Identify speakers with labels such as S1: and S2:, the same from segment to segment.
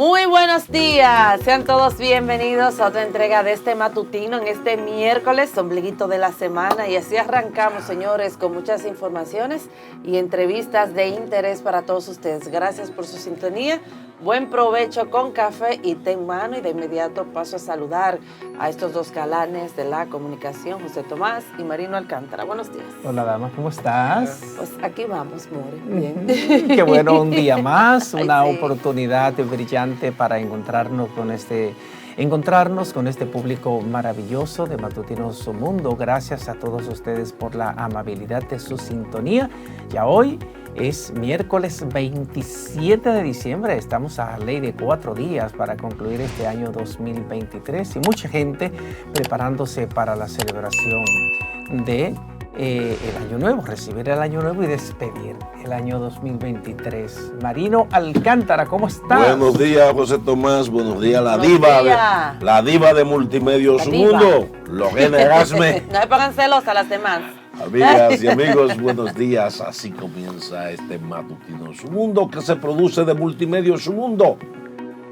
S1: Muy buenos días, sean todos bienvenidos a otra entrega de este matutino en este miércoles, ombliguito de la semana, y así arrancamos, señores, con muchas informaciones y entrevistas de interés para todos ustedes. Gracias por su sintonía, buen provecho con café y té en mano, y de inmediato paso a saludar a estos dos galanes de la comunicación, José Tomás y Marino Alcántara. Buenos días.
S2: Hola, dama, ¿cómo estás?
S1: Pues aquí vamos, More, bien.
S2: Qué bueno, un día más, una
S1: Ay, sí.
S2: oportunidad brillante para encontrarnos con este público maravilloso de Matutinos Mundo. Gracias a todos ustedes por la amabilidad de su sintonía. Ya hoy es miércoles 27 de diciembre, estamos a ley de 4 días para concluir este año 2023 y mucha gente preparándose para la celebración de el año nuevo, recibir el año nuevo y despedir el año 2023. Marino Alcántara, ¿cómo estás?
S3: Buenos días, José Tomás. Buenos días, la
S1: Buenos
S3: diva,
S1: días.
S3: la diva de Multimedios
S1: La diva.
S3: Mundo, Lorena Erasme.
S1: No me pongan celosas las demás.
S3: Amigas y amigos, buenos días. Así comienza este matutino Su Mundo que se produce de Multimedios Su Mundo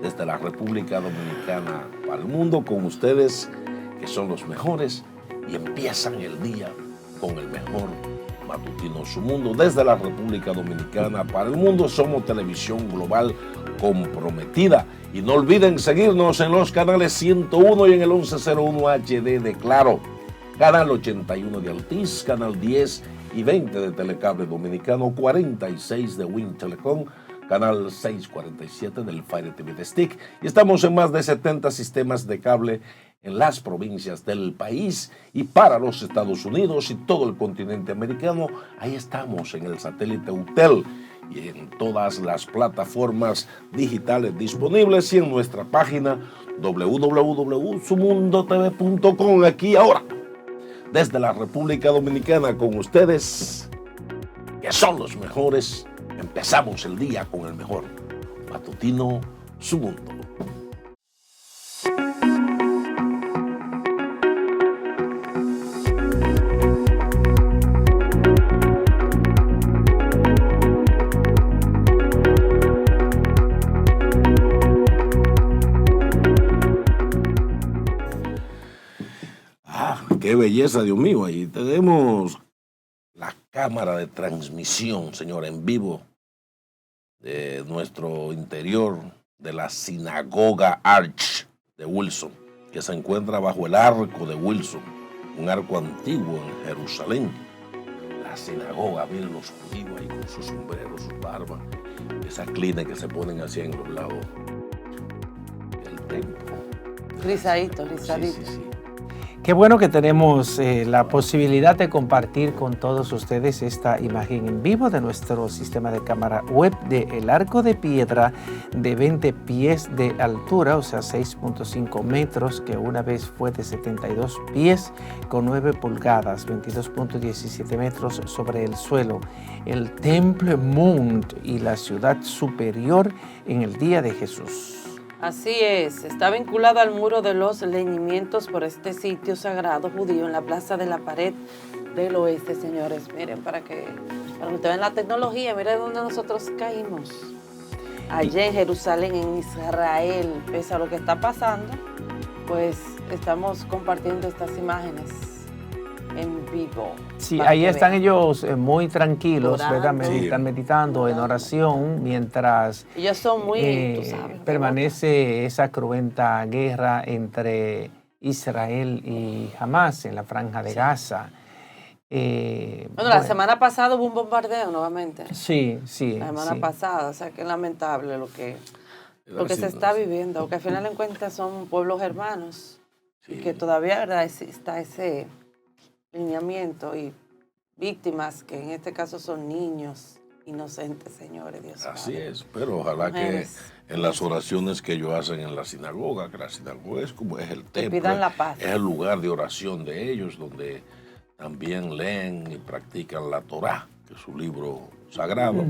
S3: desde la República Dominicana para el mundo, con ustedes que son los mejores y empiezan el día con el mejor matutino Su Mundo desde la República Dominicana para el mundo. Somos televisión global comprometida, y no olviden seguirnos en los canales 101 y en el 1101 HD de Claro, canal 81 de Altiz, canal 10 y 20 de Telecable Dominicano, 46 de Win Telecom, canal 647 del Fire TV de Stick, y estamos en más de 70 sistemas de cable en las provincias del país y para los Estados Unidos y todo el continente americano. Ahí estamos en el satélite UTEL y en todas las plataformas digitales disponibles y en nuestra página www.sumundotv.com. Aquí ahora, desde la República Dominicana, con ustedes, que son los mejores. Empezamos el día con el mejor matutino Su Mundo. Qué belleza, Dios mío. Ahí tenemos la cámara de transmisión, señor, en vivo de nuestro interior de la Sinagoga Arch de Wilson, que se encuentra bajo el arco de Wilson, un arco antiguo en Jerusalén. La sinagoga, miren los judíos ahí con sus sombreros, sus barbas, esas clines que se ponen así en los lados del templo.
S1: Risadito.
S3: Sí.
S2: Qué bueno que tenemos la posibilidad de compartir con todos ustedes esta imagen en vivo de nuestro sistema de cámara web del Arco de Piedra de 20 pies de altura, o sea 6.5 metros, que una vez fue de 72 pies con 9 pulgadas, 22.17 metros sobre el suelo. El Temple Mount y la ciudad superior en el día de Jesús.
S1: Así es, está vinculado al muro de los leñimientos por este sitio sagrado judío en la plaza de la pared del oeste, señores. Miren, para que ustedes vean la tecnología, miren dónde nosotros caímos. Allá en Jerusalén, en Israel, pese a lo que está pasando, pues estamos compartiendo estas imágenes en vivo.
S2: Sí, ahí están ellos muy tranquilos, ¿verdad?
S1: Orando.
S2: Meditando en oración, mientras
S1: Ellos son muy, tú sabes,
S2: permanece esa cruenta guerra entre Israel y Hamas en la Franja de Gaza.
S1: Bueno, la semana pasada hubo un bombardeo nuevamente.
S2: Sí.
S1: La semana pasada, o sea, que es lamentable lo que se está viviendo, porque al final en cuentas son pueblos hermanos, y que todavía, ¿verdad?, está ese lineamiento y víctimas que en este caso son niños inocentes, señores, Dios mío.
S3: Así es, pero ojalá
S1: Mujeres.
S3: que en las oraciones que ellos hacen en la sinagoga, que la sinagoga es como es el templo,
S1: pidan la paz.
S3: es el lugar de oración de ellos, donde también leen y practican la Torá, que es su libro sagrado.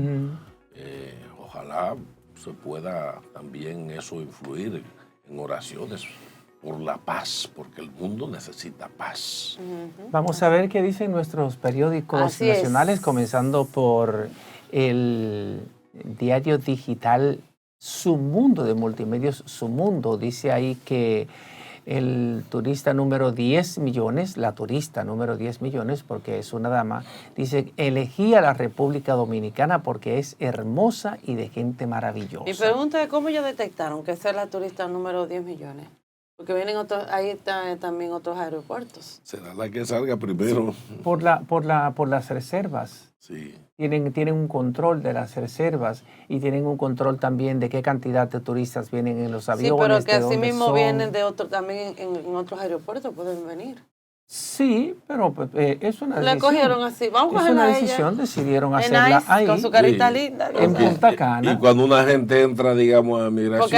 S3: Ojalá se pueda también eso influir en oraciones por la paz, porque el mundo necesita paz.
S2: Vamos a ver qué dicen nuestros periódicos
S1: Así
S2: nacionales,
S1: es.
S2: comenzando por el diario digital Sumundo de Multimedios, Sumundo, dice ahí que el turista número 10 millones, la turista número 10 millones, porque es una dama, dice, elegí a la República Dominicana porque es hermosa y de gente maravillosa.
S1: Mi pregunta es, ¿cómo ellos detectaron que esa es la turista número 10 millones? Porque vienen otros, ahí están también otros aeropuertos.
S3: Será la que salga primero.
S2: Por las reservas.
S3: Sí.
S2: Tienen un control de las reservas y tienen un control también de qué cantidad de turistas vienen en los aviones.
S1: Sí, pero que así
S2: dónde
S1: mismo
S2: son.
S1: vienen de otros, también en otros aeropuertos pueden venir.
S2: Sí, pero es una decisión.
S1: Le cogieron así, vamos a
S2: Es
S1: cogerla
S2: una
S1: a ella.
S2: decisión, decidieron
S1: En
S2: hacerla
S1: Nice,
S2: ahí.
S1: con su carita
S3: Sí.
S1: linda.
S2: En Punta Cana.
S3: Y cuando una gente entra, digamos, a inmigración.
S1: Porque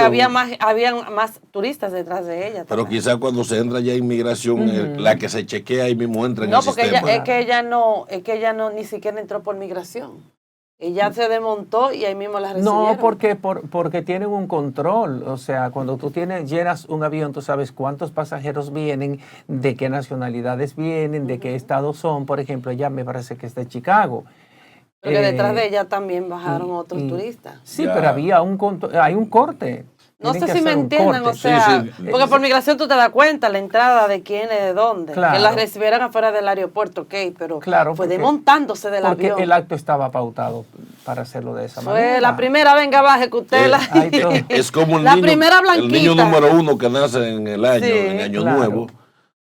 S1: habían más turistas detrás de ella.
S3: Pero
S1: también.
S3: quizás cuando se entra ya a inmigración, la que se chequea ahí mismo entra en
S1: No,
S3: el
S1: porque
S3: sistema.
S1: es que ella no ni siquiera entró por migración. Ella se desmontó y ahí mismo la recibieron.
S2: No, porque tienen un control. O sea, cuando tú llenas un avión, tú sabes cuántos pasajeros vienen, de qué nacionalidades vienen, de qué estados son. Por ejemplo, ella me parece que es de Chicago.
S1: Porque detrás de ella también bajaron otros
S2: y-
S1: turistas.
S2: Sí,
S3: Ya.
S2: pero hay un corte.
S1: No
S2: Tienen
S1: sé
S2: que
S1: si me
S2: hacer un
S1: entienden,
S2: corte.
S1: o sea,
S3: Sí, sí.
S1: porque por migración tú te das cuenta la entrada de quién es, de dónde.
S2: Claro.
S1: Que la recibieran afuera del aeropuerto, ok, pero
S2: Claro,
S1: fue
S2: porque-
S1: desmontándose del
S2: Porque
S1: avión.
S2: el acto estaba pautado para hacerlo de esa manera.
S1: Fue la primera, venga, baje, que usted la...
S2: hay todo.
S3: Es como
S1: La primera blanquita.
S3: el niño número 1 que nace en el año,
S1: Sí,
S3: en Año
S2: claro.
S3: Nuevo.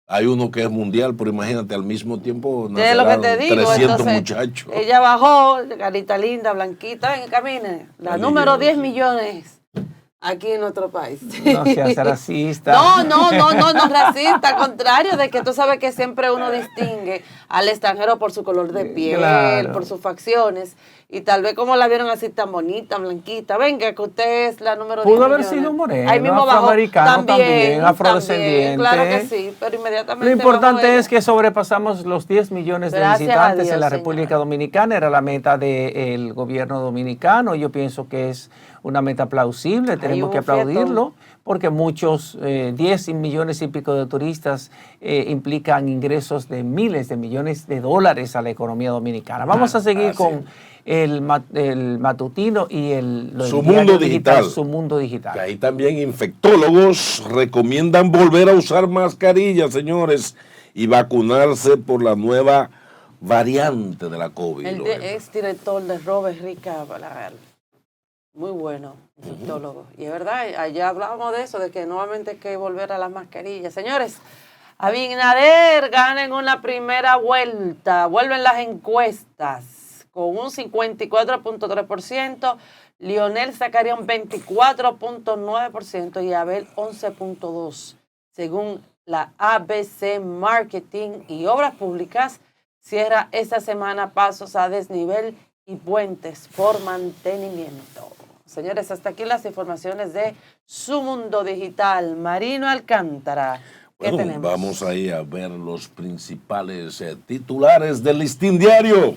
S3: Hay uno que es mundial, pero imagínate, al mismo tiempo
S1: Es lo que te
S3: nacerán
S1: digo.
S3: 300
S1: Entonces,
S3: muchachos.
S1: ella bajó, carita linda, blanquita, ven, camine. La
S3: Dale,
S1: número
S3: lleno,
S1: 10
S3: sí.
S1: millones aquí en nuestro país.
S2: No seas racista.
S1: No, racista, al contrario, de que tú sabes que siempre uno distingue al extranjero por su color de piel,
S2: Claro.
S1: por sus facciones, y tal vez como la vieron así tan bonita, blanquita, venga, que usted es la número 10
S2: Pudo haber
S1: millones.
S2: sido moreno,
S1: Ahí mismo bajó.
S2: afroamericano también, afrodescendiente.
S1: Claro que sí, pero inmediatamente
S2: Lo importante
S1: bajó
S2: es que sobrepasamos los 10 millones de
S1: Gracias
S2: visitantes
S1: a Dios,
S2: en la
S1: señora.
S2: República Dominicana. Era la meta del gobierno dominicano. Yo pienso que es una meta plausible. Tenemos
S1: hubo
S2: que
S1: fiestón.
S2: aplaudirlo porque muchos, 10 millones y pico de turistas implican ingresos de miles de millones de dólares a la economía dominicana. Vamos a seguir
S3: así
S2: con el matutino y el
S3: Su
S2: diario
S3: Mundo Digital.
S2: Su Mundo Digital.
S3: Que ahí también infectólogos recomiendan volver a usar mascarillas, señores, y vacunarse por la nueva variante de la COVID.
S1: El ex director de Robert Rica Balaguer. Muy bueno, infectólogo. Y es verdad, allá hablábamos de eso, de que nuevamente hay que volver a las mascarillas. Señores, Abinader gana en una primera vuelta. Vuelven las encuestas con un 54.3%. Lionel sacaría un 24.9% y Abel 11.2%. Según la ABC Marketing y Obras Públicas, cierra esta semana pasos a desnivel y puentes por mantenimiento. Señores, hasta aquí las informaciones de Su Mundo Digital. Marino Alcántara, ¿qué
S3: Bueno,
S1: tenemos?
S3: vamos ahí a ver los principales titulares del Listín Diario.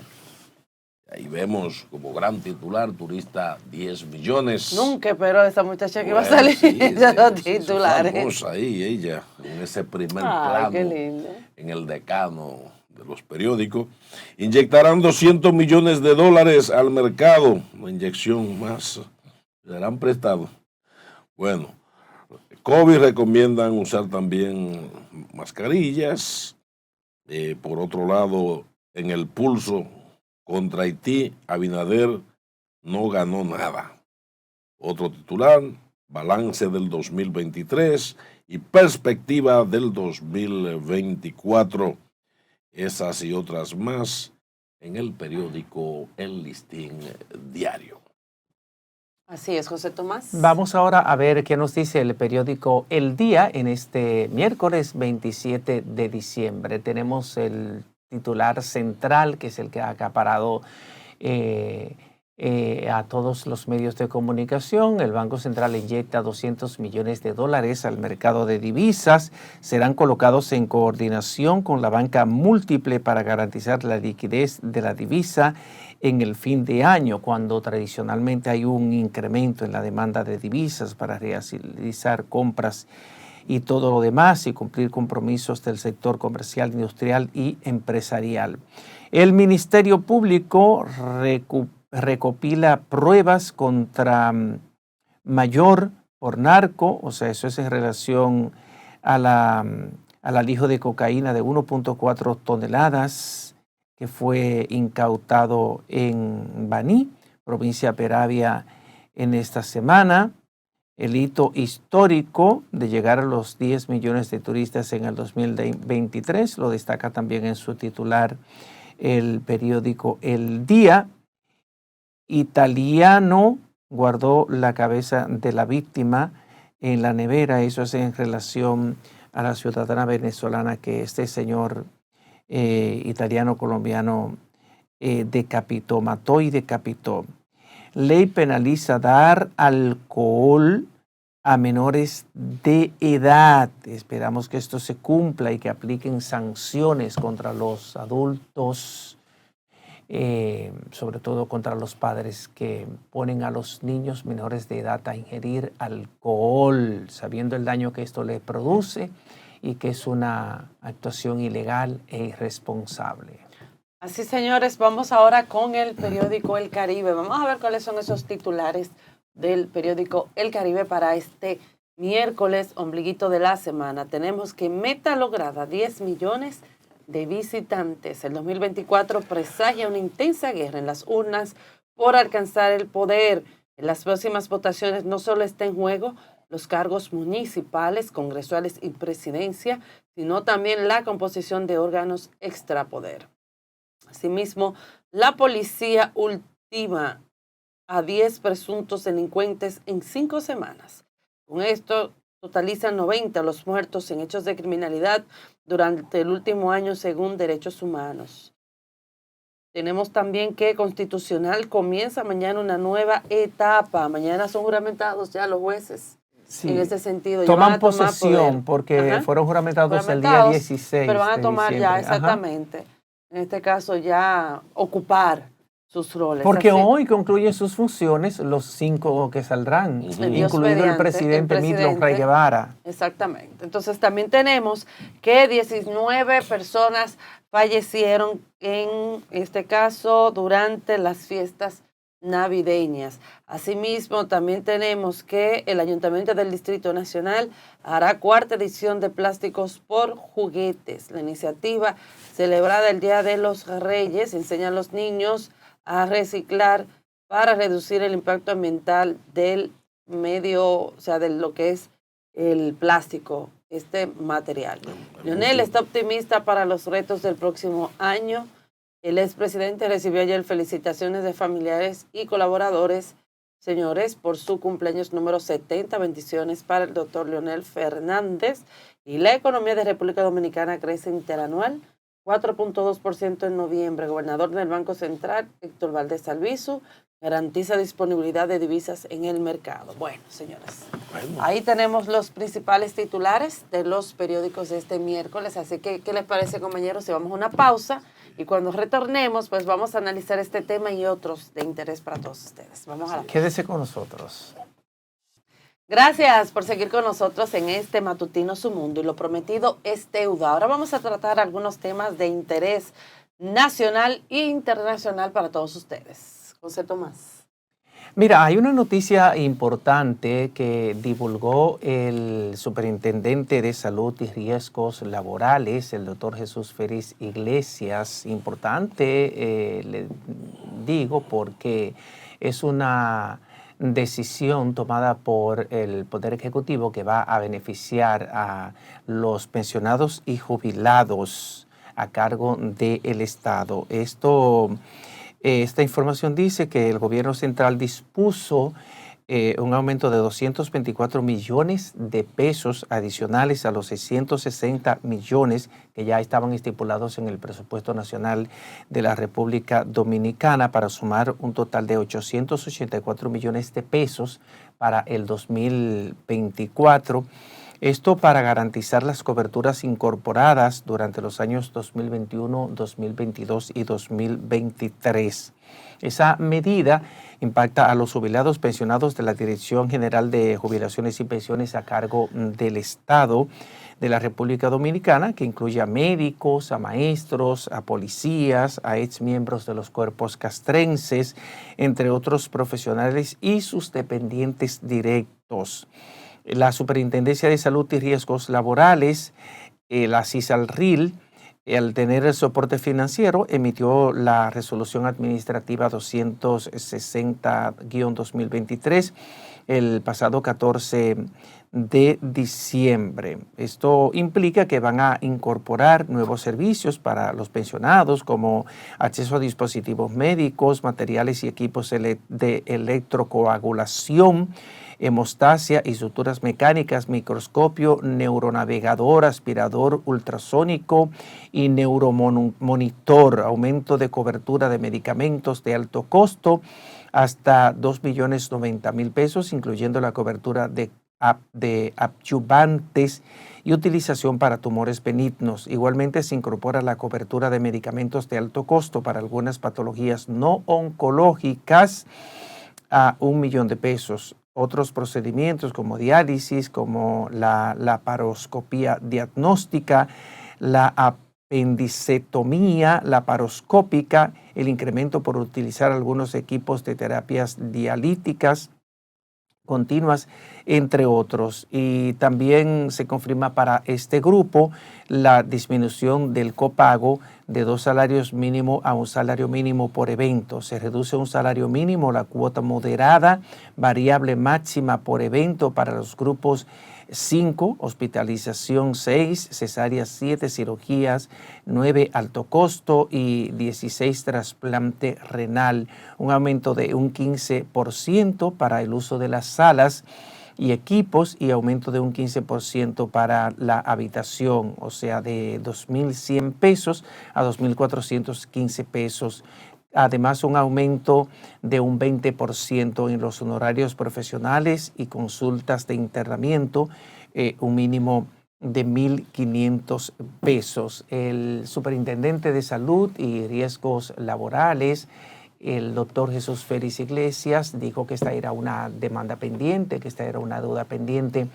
S3: Ahí vemos como gran titular, turista 10 millones.
S1: Nunca esperó esa muchacha que iba a
S3: Bueno,
S1: salir
S3: sí,
S1: de los
S3: sí,
S1: titulares.
S3: famosa ahí ella, en ese primer
S1: Ay,
S3: plano,
S1: qué lindo.
S3: en el decano de los periódicos. Inyectarán 200 millones de dólares al mercado. Una inyección más. Serán prestados. Bueno, COVID recomiendan usar también mascarillas. Por otro lado, en el pulso contra Haití, Abinader no ganó nada. Otro titular, balance del 2023 y perspectiva del 2024. Esas y otras más en el periódico El Listín Diario.
S1: Así es, José Tomás.
S2: Vamos ahora a ver qué nos dice el periódico El Día en este miércoles 27 de diciembre. Tenemos el titular central, que es el que ha acaparado a todos los medios de comunicación. El Banco Central inyecta 200 millones de dólares al mercado de divisas. Serán colocados en coordinación con la banca múltiple para garantizar la liquidez de la divisa en el fin de año, cuando tradicionalmente hay un incremento en la demanda de divisas para realizar compras y todo lo demás y cumplir compromisos del sector comercial, industrial y empresarial. El Ministerio Público recopila pruebas contra mayor por narco, o sea, eso es en relación al alijo de cocaína de 1.4 toneladas que fue incautado en Baní, provincia de Peravia, en esta semana. El hito histórico de llegar a los 10 millones de turistas en el 2023 lo destaca también en su titular el periódico El Día. Italiano guardó la cabeza de la víctima en la nevera. Eso es en relación a la ciudadana venezolana que este señor italiano-colombiano decapitó, mató y decapitó. Ley penaliza dar alcohol a menores de edad. Esperamos que esto se cumpla y que apliquen sanciones contra los adultos, sobre todo contra los padres que ponen a los niños menores de edad a ingerir alcohol, sabiendo el daño que esto le produce y que es una actuación ilegal e irresponsable.
S1: Así, señores, vamos ahora con el periódico El Caribe. Vamos a ver cuáles son esos titulares del periódico El Caribe para este miércoles, ombliguito de la semana. Tenemos que meta lograda 10 millones de visitantes. El 2024 presagia una intensa guerra en las urnas por alcanzar el poder. En las próximas votaciones no solo está en juego los cargos municipales, congresuales y presidencia, sino también la composición de órganos extrapoder. Asimismo, la policía ultima a 10 presuntos delincuentes en 5 semanas. Con esto totalizan 90 los muertos en hechos de criminalidad durante el último año según Derechos Humanos. Tenemos también que Constitucional comienza mañana una nueva etapa. Mañana son juramentados ya los jueces. Sí. En ese sentido.
S2: Toman posesión porque fueron juramentados el día 16.
S1: Pero van a tomar
S2: diciembre.
S1: Ya exactamente. En este caso ya ocupar sus roles.
S2: Porque
S1: así,
S2: hoy concluyen sus funciones los 5 que saldrán, incluido el presidente Milton Ray Guevara.
S1: Exactamente. Entonces también tenemos que 19 personas fallecieron en este caso durante las fiestas navideñas. Asimismo, también tenemos que el Ayuntamiento del Distrito Nacional hará 4ª edición de Plásticos por Juguetes. La iniciativa, celebrada el Día de los Reyes, enseña a los niños a reciclar para reducir el impacto ambiental del medio, o sea, de lo que es el plástico, este material. Leonel está optimista para los retos del próximo año. El expresidente recibió ayer felicitaciones de familiares y colaboradores, señores, por su cumpleaños número 70. Bendiciones para el doctor Leonel Fernández. Y la economía de República Dominicana crece interanual 4.2% en noviembre. Gobernador del Banco Central, Héctor Valdés Albizu, garantiza disponibilidad de divisas en el mercado. Bueno, señores, ahí tenemos los principales titulares de los periódicos de este miércoles. Así que, ¿qué les parece, compañeros? Si vamos a una pausa y cuando retornemos, pues vamos a analizar este tema y otros de interés para todos ustedes. Vamos a la pausa.
S2: Quédese con nosotros.
S1: Gracias por seguir con nosotros en este matutino Su Mundo, y lo prometido es deuda. Ahora vamos a tratar algunos temas de interés nacional e internacional para todos ustedes. José Tomás.
S2: Mira, hay una noticia importante que divulgó el superintendente de Salud y Riesgos Laborales, el doctor Jesús Félix Iglesias. Importante, le digo, porque es una decisión tomada por el Poder Ejecutivo que va a beneficiar a los pensionados y jubilados a cargo del Estado. Esta información dice que el gobierno central dispuso un aumento de 224 millones de pesos adicionales a los 660 millones que ya estaban estipulados en el presupuesto nacional de la República Dominicana, para sumar un total de 884 millones de pesos para el 2024. Esto para garantizar las coberturas incorporadas durante los años 2021, 2022 y 2023. Esa medida impacta a los jubilados pensionados de la Dirección General de Jubilaciones y Pensiones a cargo del Estado de la República Dominicana, que incluye a médicos, a maestros, a policías, a exmiembros de los cuerpos castrenses, entre otros profesionales y sus dependientes directos. La Superintendencia de Salud y Riesgos Laborales, la CISALRIL, al tener el soporte financiero, emitió la resolución administrativa 260-2023 el pasado 14 de diciembre. Esto implica que van a incorporar nuevos servicios para los pensionados, como acceso a dispositivos médicos, materiales y equipos de electrocoagulación, hemostasia y suturas mecánicas, microscopio, neuronavegador, aspirador ultrasónico y neuromonitor, aumento de cobertura de medicamentos de alto costo hasta 2.090.000 pesos, incluyendo la cobertura de adyuvantes y utilización para tumores benignos. Igualmente se incorpora la cobertura de medicamentos de alto costo para algunas patologías no oncológicas a 1.000.000 de pesos. Otros procedimientos como diálisis, como la laparoscopía diagnóstica, la apendicectomía laparoscópica, el incremento por utilizar algunos equipos de terapias dialíticas continuas, entre otros. Y también se confirma para este grupo la disminución del copago de 2 salarios mínimo a 1 salario mínimo por evento. Se reduce un salario mínimo, la cuota moderada, variable máxima por evento para los grupos 5, hospitalización 6, cesáreas 7, cirugías 9, alto costo y 16, trasplante renal. Un aumento de un 15% para el uso de las salas y equipos y aumento de un 15% para la habitación, o sea, de 2.100 pesos a 2.415 pesos. Además, un aumento de un 20% en los honorarios profesionales y consultas de internamiento, un mínimo de 1.500 pesos. El superintendente de Salud y Riesgos Laborales, el doctor Jesús Félix Iglesias, dijo que esta era una demanda pendiente, que esta era una deuda pendiente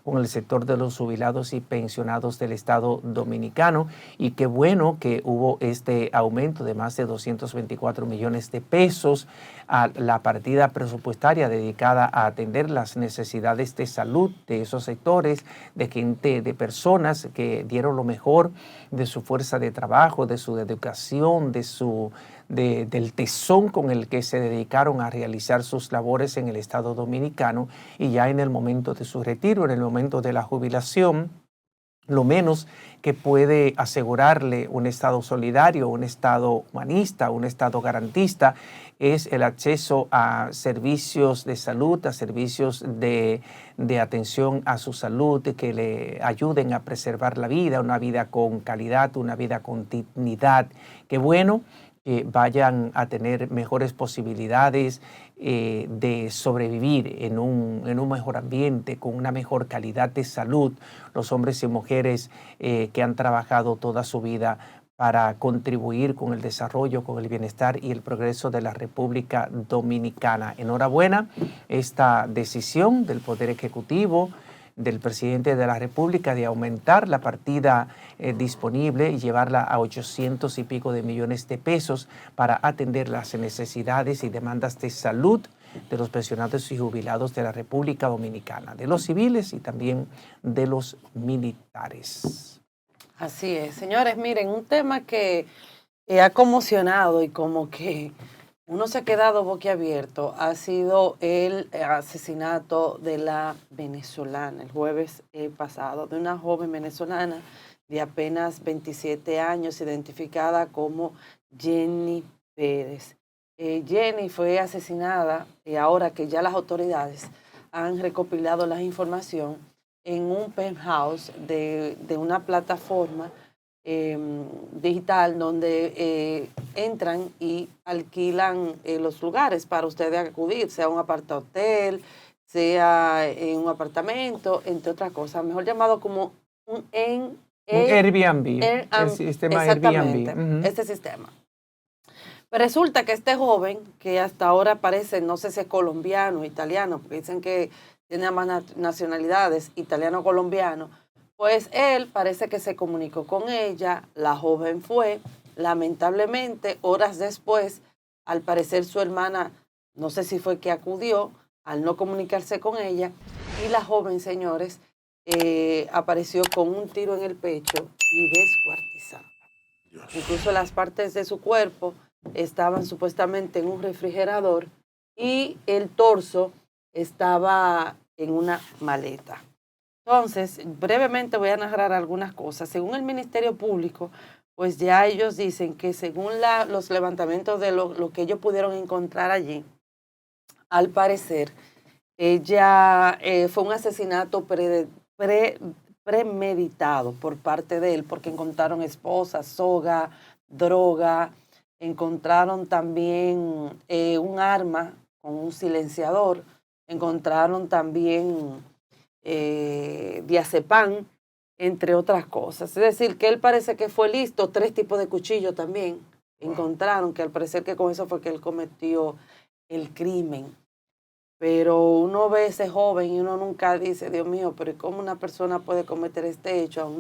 S2: con el sector de los jubilados y pensionados del Estado Dominicano, y qué bueno que hubo este aumento de más de 224 millones de pesos a la partida presupuestaria dedicada a atender las necesidades de salud de esos sectores, de gente, de personas que dieron lo mejor de su fuerza de trabajo, de su educación, del tesón con el que se dedicaron a realizar sus labores en el Estado Dominicano, y ya en el momento de su retiro, en el momento de la jubilación, lo menos que puede asegurarle un Estado solidario, un Estado humanista, un Estado garantista, es el acceso a servicios de salud, a servicios de atención a su salud, que le ayuden a preservar la vida, una vida con calidad, una vida con dignidad. Qué bueno que vayan a tener mejores posibilidades de sobrevivir en un mejor ambiente, con una mejor calidad de salud, los hombres y mujeres que han trabajado toda su vida para contribuir con el desarrollo, con el bienestar y el progreso de la República Dominicana. Enhorabuena, esta decisión del Poder Ejecutivo, del presidente de la República, de aumentar la partida disponible y llevarla a 800 y pico de millones de pesos para atender las necesidades y demandas de salud de los pensionados y jubilados de la República Dominicana, de los civiles y también de los militares.
S1: Así es, señores, miren, un tema que ha conmocionado y como que uno se ha quedado boquiabierto ha sido el asesinato de la venezolana el jueves pasado, de una joven venezolana de apenas 27 años, identificada como Jenny Pérez. Jenny fue asesinada, ahora que ya las autoridades han recopilado la información, en un penthouse de una plataforma digital donde entran y alquilan los lugares para ustedes acudir, sea un apartahotel, sea en un apartamento, entre otras cosas, mejor llamado como un
S2: Airbnb, el sistema
S1: exactamente,
S2: Airbnb.
S1: este sistema. Pero resulta que este joven, que hasta ahora parece, no sé si es colombiano o italiano, porque dicen que tiene ambas nacionalidades, italiano-colombiano, pues él parece que se comunicó con ella, la joven fue, lamentablemente, horas después, al parecer su hermana, no sé si fue que acudió, al no comunicarse con ella, y la joven, señores, apareció con un tiro en el pecho y descuartizada.
S3: Dios.
S1: Incluso las partes de su cuerpo estaban supuestamente en un refrigerador y el torso estaba en una maleta. Entonces, brevemente voy a narrar algunas cosas. Según el Ministerio Público, pues ya ellos dicen que según los levantamientos de lo que ellos pudieron encontrar allí, al parecer, ella fue un asesinato premeditado por parte de él, porque encontraron esposa, soga, droga, encontraron también un arma con un silenciador, encontraron también diazepam, entre otras cosas. Es decir, que él parece que fue listo, 3 tipos de cuchillo también encontraron, que al parecer que con eso fue que él cometió el crimen. Pero uno ve a ese joven y uno nunca dice, Dios mío, pero ¿cómo una persona puede cometer este hecho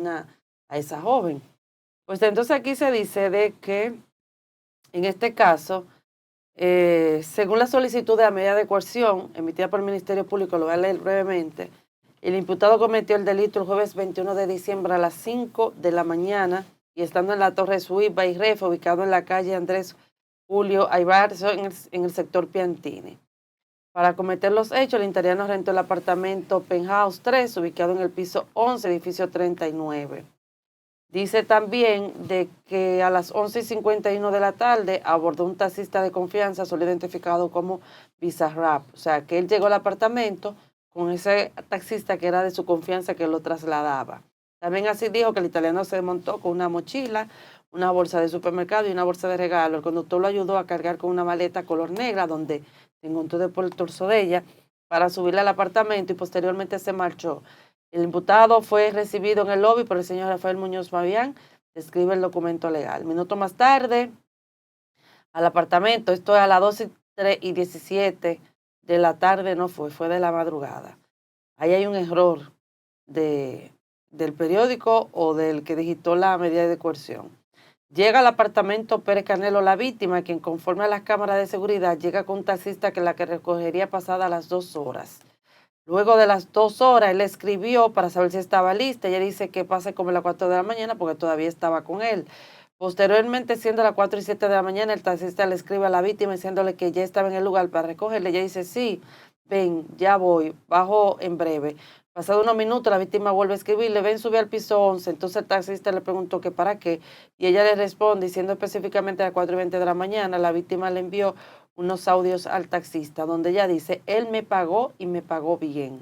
S1: a esa joven? Pues entonces aquí se dice de que, en este caso, según la solicitud de la medida de coerción emitida por el Ministerio Público, lo voy a leer brevemente, el imputado cometió el delito el jueves 21 de diciembre a las 5 de la mañana y estando en la Torre Suite by Ref, ubicado en la calle Andrés Julio Aybarzo, en el sector Piantini. Para cometer los hechos, el italiano rentó el apartamento Penthouse 3, ubicado en el piso 11, edificio 39. Dice también de que a las 11:51 de la tarde abordó un taxista de confianza, solo identificado como Bizarrap. O sea, que él llegó al apartamento con ese taxista que era de su confianza que lo trasladaba. También así dijo que el italiano se montó con una mochila, una bolsa de supermercado y una bolsa de regalo. El conductor lo ayudó a cargar con una maleta color negra donde se encontró después el torso de ella para subirle al apartamento y posteriormente se marchó. El imputado fue recibido en el lobby por el señor Rafael Muñoz Mavián, describe el documento legal. Minuto más tarde, al apartamento, esto es a las 12:17 de la tarde, no fue de la madrugada. Ahí hay un error del periódico o del que digitó la medida de coerción. Llega al apartamento Pérez Canelo la víctima, quien conforme a las cámaras de seguridad llega con un taxista que la que recogería pasada las 2 horas. Luego de las 2 horas, él le escribió para saber si estaba lista. Ella dice que pase como a las 4 de la mañana porque todavía estaba con él. Posteriormente, siendo las 4:07 de la mañana, el taxista le escribe a la víctima diciéndole que ya estaba en el lugar para recogerle. Ella dice, sí, ven, ya voy, bajo en breve. Pasado unos minutos, la víctima vuelve a escribirle, ven, sube al piso 11. Entonces el taxista le preguntó que para qué. Y ella le responde, diciendo específicamente a las 4:20 de la mañana, la víctima le envió unos audios al taxista, donde ella dice, él me pagó y me pagó bien.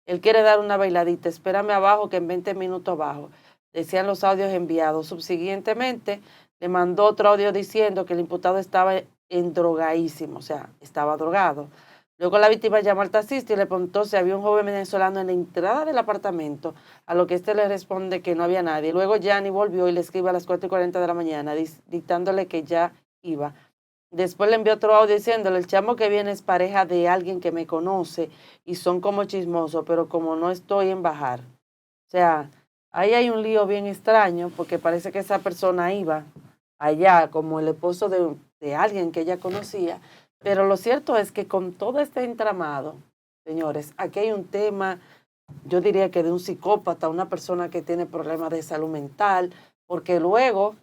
S1: Él quiere dar una bailadita, espérame abajo que en 20 minutos bajo. Decían los audios enviados. Subsiguientemente, le mandó otro audio diciendo que el imputado estaba endrogadísimo, o sea, estaba drogado. Luego la víctima llamó al taxista y le preguntó si había un joven venezolano en la entrada del apartamento, a lo que éste le responde que no había nadie. Luego Gianni volvió y le escribe a las 4:40 de la mañana, dictándole que ya iba. Después le envió otro audio diciéndole, el chamo que viene es pareja de alguien que me conoce y son como chismosos, pero como no estoy en bajar. O sea, ahí hay un lío bien extraño porque parece que esa persona iba allá como el esposo de alguien que ella conocía, pero lo cierto es que con todo este entramado, señores, aquí hay un tema, yo diría que de un psicópata, una persona que tiene problemas de salud mental, porque luego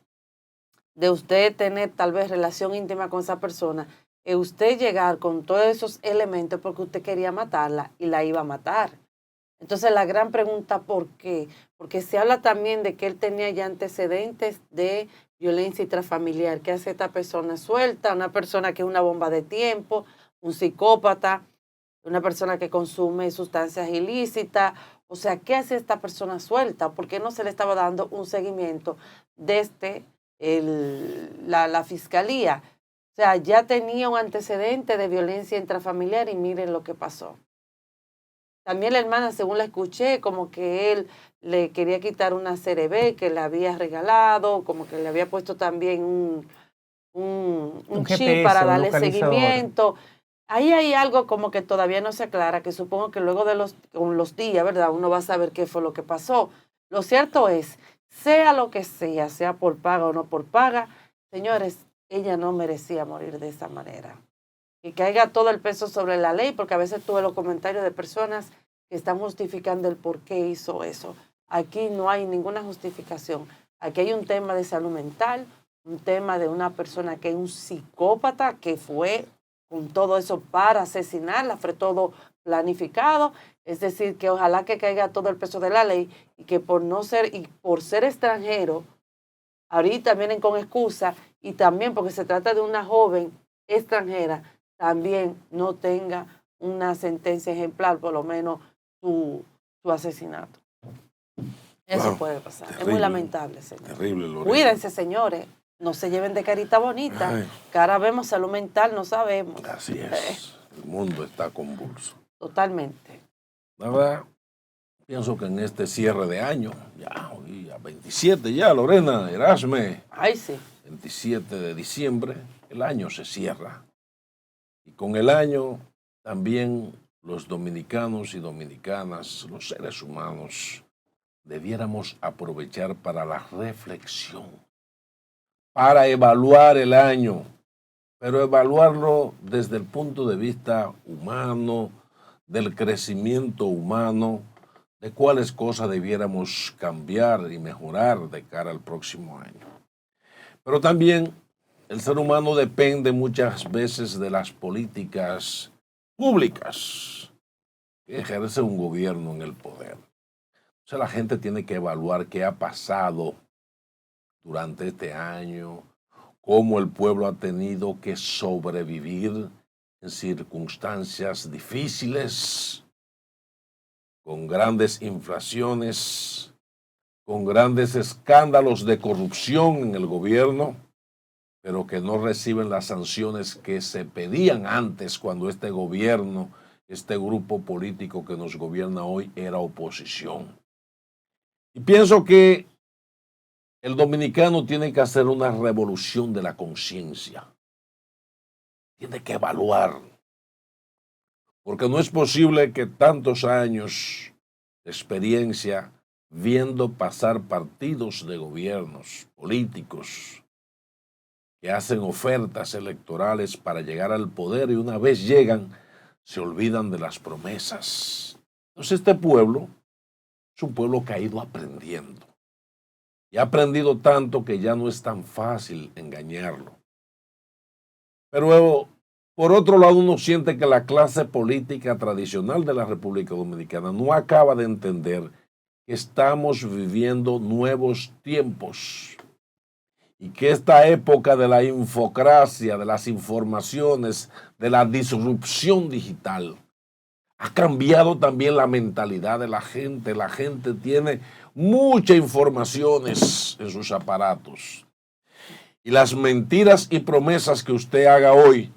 S1: de usted tener tal vez relación íntima con esa persona, usted llegar con todos esos elementos porque usted quería matarla y la iba a matar. Entonces la gran pregunta, ¿por qué? Porque se habla también de que él tenía ya antecedentes de violencia intrafamiliar. ¿Qué hace esta persona suelta? Una persona que es una bomba de tiempo, un psicópata, una persona que consume sustancias ilícitas. O sea, ¿qué hace esta persona suelta? ¿Por qué no se le estaba dando un seguimiento desde la fiscalía? O sea, ya tenía un antecedente de violencia intrafamiliar y miren lo que pasó. también la hermana, según la escuché, como que él le quería quitar una CRB que le había regalado, como que le había puesto también un chip
S2: GPS,
S1: para
S2: un
S1: darle
S2: localizador.
S1: seguimiento. Ahí hay algo como que todavía no se aclara, que supongo que luego de con los días, ¿verdad? Uno va a saber qué fue lo que pasó. Lo cierto es, sea lo que sea por paga o no por paga, señores, ella no merecía morir de esa manera. Que caiga todo el peso sobre la ley, porque a veces tuve los comentarios de personas que están justificando el por qué hizo eso. Aquí no hay ninguna justificación. Aquí hay un tema de salud mental, un tema de una persona que es un psicópata, que fue con todo eso para asesinarla, fue todo planificado. Es decir, que ojalá que caiga todo el peso de la ley y que por no ser, y por ser extranjero, ahorita vienen con excusa, y también porque se trata de una joven extranjera, también no tenga una sentencia ejemplar, por lo menos su asesinato. Eso
S3: Wow,
S1: puede pasar.
S3: terrible,
S1: es muy lamentable, señor.
S3: Terrible, Lorena.
S1: Cuídense, señores. No se lleven de carita bonita.
S3: Ay.
S1: Que ahora vemos salud mental, no sabemos.
S3: Así es. El mundo está convulso.
S1: Totalmente.
S3: La verdad, pienso que en este cierre de año, ya hoy a 27 ya, Lorena, Erasme,
S1: Ay, sí.
S3: 27 de diciembre, el año se cierra. Y con el año también los dominicanos y dominicanas, los seres humanos, debiéramos aprovechar para la reflexión, para evaluar el año, pero evaluarlo desde el punto de vista humano, del crecimiento humano, de cuáles cosas debiéramos cambiar y mejorar de cara al próximo año. Pero también el ser humano depende muchas veces de las políticas públicas que ejerce un gobierno en el poder. O sea, la gente tiene que evaluar qué ha pasado durante este año, cómo el pueblo ha tenido que sobrevivir en circunstancias difíciles, con grandes inflaciones, con grandes escándalos de corrupción en el gobierno, pero que no reciben las sanciones que se pedían antes cuando este gobierno, este grupo político que nos gobierna hoy era oposición. Y pienso que el dominicano tiene que hacer una revolución de la conciencia. Tiene que evaluar. Porque no es posible que tantos años de experiencia viendo pasar partidos de gobiernos políticos que hacen ofertas electorales para llegar al poder y una vez llegan se olvidan de las promesas. Entonces este pueblo es un pueblo que ha ido aprendiendo. Y ha aprendido tanto que ya no es tan fácil engañarlo. Pero por otro lado uno siente que la clase política tradicional de la República Dominicana no acaba de entender que estamos viviendo nuevos tiempos y que esta época de la infocracia, de las informaciones, de la disrupción digital, ha cambiado también la mentalidad de la gente. La gente tiene muchas informaciones en sus aparatos. Y las mentiras y promesas que usted haga hoy,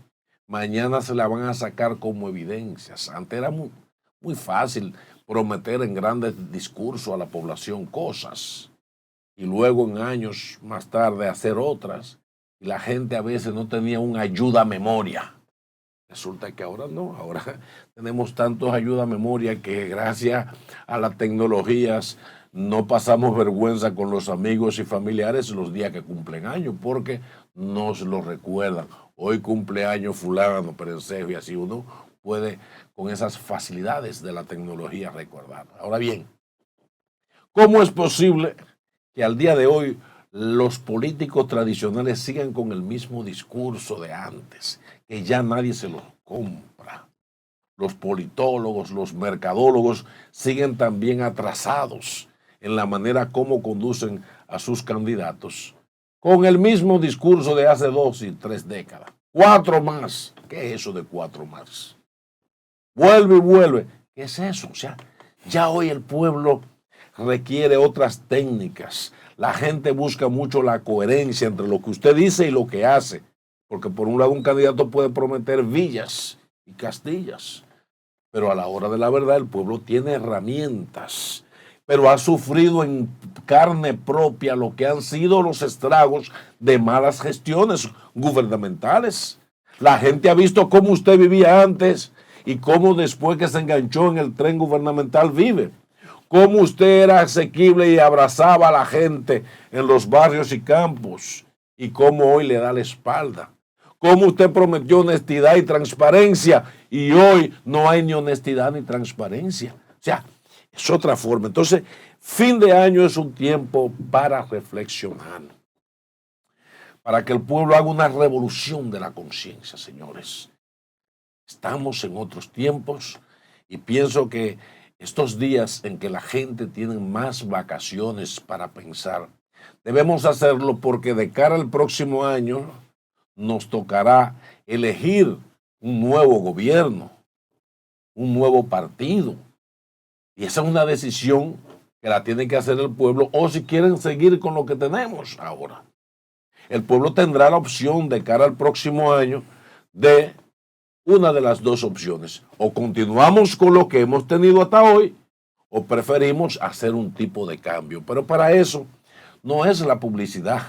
S3: mañana se la van a sacar como evidencias. Antes era muy fácil prometer en grandes discursos a la población cosas y luego en años más tarde hacer otras. Y la gente a veces no tenía una ayuda a memoria. Resulta que ahora no, ahora tenemos tantos ayuda a memoria que gracias a las tecnologías no pasamos vergüenza con los amigos y familiares los días que cumplen años, porque nos lo recuerdan. Hoy cumpleaños fulano, perencejo, y así uno puede con esas facilidades de la tecnología recordar. Ahora bien, ¿cómo es posible que al día de hoy los políticos tradicionales sigan con el mismo discurso de antes, que ya nadie se los compra? Los politólogos, los mercadólogos siguen también atrasados en la manera como conducen a sus candidatos, con el mismo discurso de hace 2 y 3 décadas. 4 más. ¿Qué es eso de 4 más? Vuelve y vuelve. ¿Qué es eso? O sea, ya hoy el pueblo requiere otras técnicas. La gente busca mucho la coherencia entre lo que usted dice y lo que hace. Porque por un lado un candidato puede prometer villas y castillas, Pero a la hora de la verdad el pueblo tiene herramientas, pero ha sufrido en carne propia lo que han sido los estragos de malas gestiones gubernamentales. La gente ha visto cómo usted vivía antes y cómo después que se enganchó en el tren gubernamental vive. Cómo usted era asequible y abrazaba a la gente en los barrios y campos y cómo hoy le da la espalda. Cómo usted prometió honestidad y transparencia y hoy no hay ni honestidad ni transparencia. O sea, es otra forma. Entonces, fin de año es un tiempo para reflexionar, para que el pueblo haga una revolución de la conciencia, señores. Estamos en otros tiempos y pienso que estos días en que la gente tiene más vacaciones para pensar, debemos hacerlo porque de cara al próximo año nos tocará elegir un nuevo gobierno, un nuevo partido. Y esa es una decisión que la tiene que hacer el pueblo o si quieren seguir con lo que tenemos ahora. El pueblo tendrá la opción de cara al próximo año de una de las dos opciones. O continuamos con lo que hemos tenido hasta hoy o preferimos hacer un tipo de cambio. Pero para eso no es la publicidad,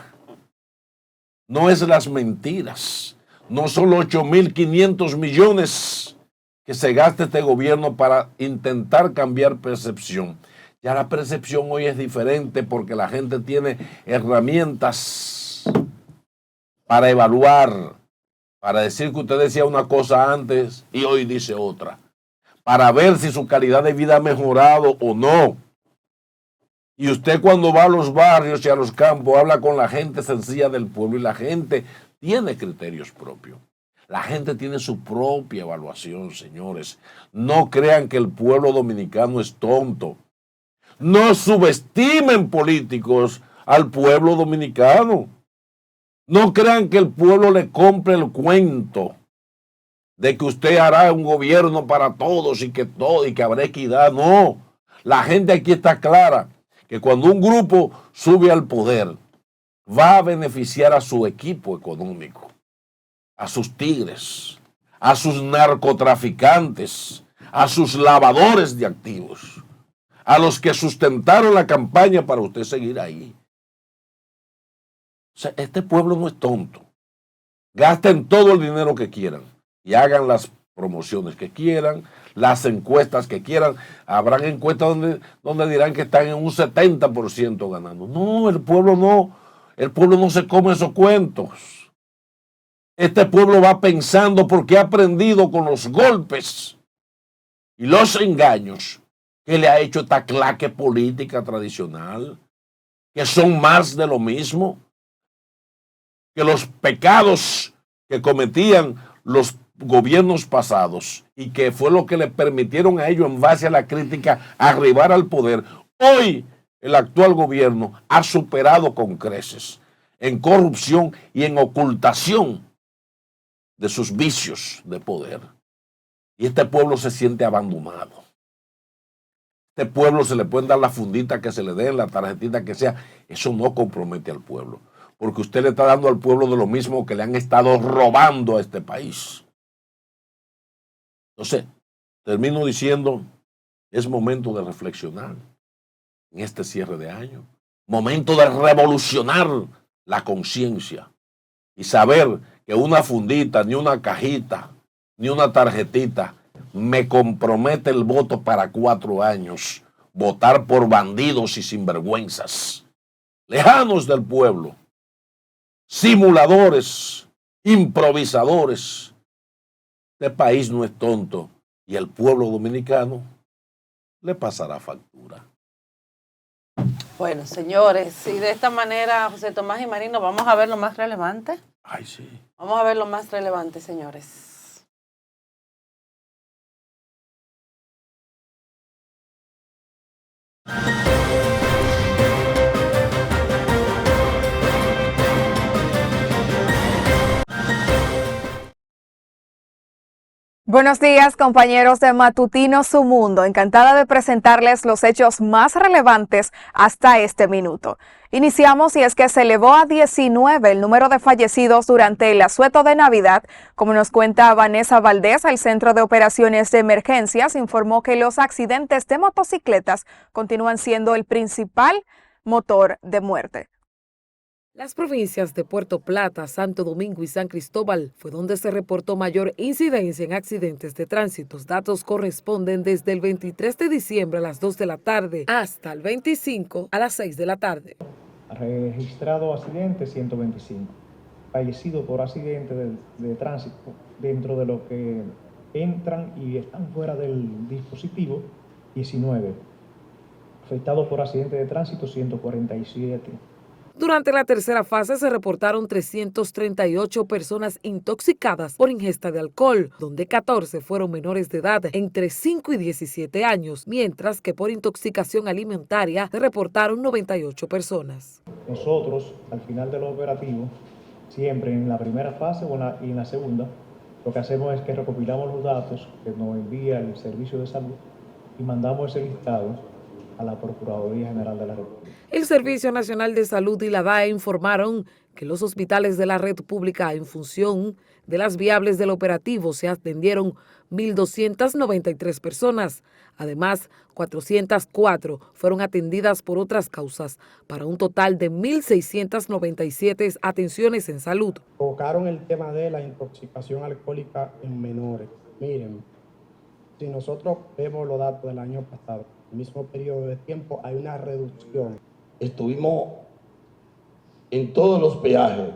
S3: no es las mentiras, no son los 8.500 millones que se gasta este gobierno para intentar cambiar percepción. Ya la percepción hoy es diferente porque la gente tiene herramientas para evaluar, para decir que usted decía una cosa antes y hoy dice otra, para ver si su calidad de vida ha mejorado o no. Y usted cuando va a los barrios y a los campos habla con la gente sencilla del pueblo y la gente tiene criterios propios. La gente tiene su propia evaluación, señores. No crean que el pueblo dominicano es tonto. No subestimen políticos al pueblo dominicano. No crean que el pueblo le compre el cuento de que usted hará un gobierno para todos y que habrá equidad. No, la gente aquí está clara que cuando un grupo sube al poder va a beneficiar a su equipo económico, a sus tigres, a sus narcotraficantes, a sus lavadores de activos, a los que sustentaron la campaña para usted seguir ahí. O sea, este pueblo no es tonto. Gasten todo el dinero que quieran y hagan las promociones que quieran, las encuestas que quieran. Habrán encuestas donde dirán que están en un 70% ganando. No, el pueblo no se come esos cuentos. Este pueblo va pensando porque ha aprendido con los golpes y los engaños que le ha hecho esta claque política tradicional, que son más de lo mismo, que los pecados que cometían los gobiernos pasados y que fue lo que le permitieron a ellos en base a la crítica arribar al poder. Hoy el actual gobierno ha superado con creces en corrupción y en ocultación de sus vicios de poder. Y este pueblo se siente abandonado. Este pueblo se le pueden dar la fundita que se le dé, la tarjetita que sea. Eso no compromete al pueblo, porque usted le está dando al pueblo de lo mismo que le han estado robando a este país. Entonces, termino diciendo, es momento de reflexionar en este cierre de año. Momento de revolucionar la conciencia y saber que una fundita, ni una cajita, ni una tarjetita me compromete el voto para 4 años. Votar por bandidos y sinvergüenzas, lejanos del pueblo, simuladores, improvisadores. Este país no es tonto y el pueblo dominicano le pasará factura.
S1: Bueno, señores, y de esta manera, José Tomás y Marino, vamos a ver lo más relevante.
S3: Ay, sí.
S1: Vamos a ver lo más relevante, señores.
S4: Buenos días, compañeros de Matutino Su Mundo. Encantada de presentarles los hechos más relevantes hasta este minuto. Iniciamos y es que se elevó a 19 el número de fallecidos durante el asueto de Navidad. Como nos cuenta Vanessa Valdés, el Centro de Operaciones de Emergencias informó que los accidentes de motocicletas continúan siendo el principal motor de muerte.
S5: Las provincias de Puerto Plata, Santo Domingo y San Cristóbal fue donde se reportó mayor incidencia en accidentes de tránsito. Los datos corresponden desde el 23 de diciembre a las 2 de la tarde hasta el 25 a las 6 de la tarde.
S6: Registrado accidentes 125, fallecido por accidente de tránsito dentro de lo que entran y están fuera del dispositivo 19, afectado por accidente de tránsito 147.
S5: Durante la tercera fase se reportaron 338 personas intoxicadas por ingesta de alcohol, donde 14 fueron menores de edad entre 5 y 17 años, mientras que por intoxicación alimentaria se reportaron 98 personas.
S6: Nosotros, al final del operativo, siempre en la primera fase y en la segunda, lo que hacemos es que recopilamos los datos que nos envía el Servicio de Salud y mandamos ese listado a la Procuraduría General de la República.
S5: El Servicio Nacional de Salud y la DAE informaron que los hospitales de la red pública, en función de las viables del operativo, se atendieron 1.293 personas. Además, 404 fueron atendidas por otras causas, para un total de 1.697 atenciones en salud.
S7: Tocaron el tema de la intoxicación alcohólica en menores. Miren, si nosotros vemos los datos del año pasado, el mismo periodo de tiempo, hay una reducción.
S8: Estuvimos en todos los peajes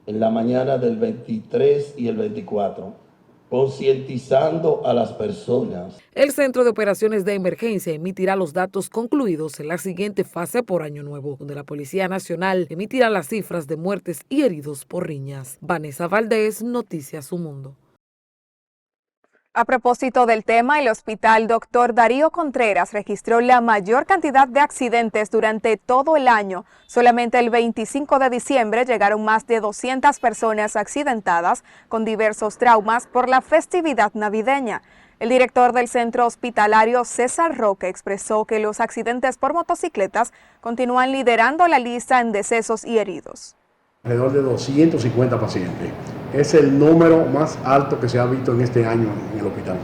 S8: en la mañana del 23 y el 24, concientizando a las personas.
S5: El Centro de Operaciones de Emergencia emitirá los datos concluidos en la siguiente fase por Año Nuevo, donde la Policía Nacional emitirá las cifras de muertes y heridos por riñas. Vanessa Valdés, Noticias Su Mundo.
S4: A propósito del tema, el Hospital Dr. Darío Contreras registró la mayor cantidad de accidentes durante todo el año. Solamente el 25 de diciembre llegaron más de 200 personas accidentadas con diversos traumas por la festividad navideña. El director del centro hospitalario, César Roque, expresó que los accidentes por motocicletas continúan liderando la lista en decesos y heridos.
S7: Alrededor de 250 pacientes. Es el número más alto que se ha visto en este año en el hospital.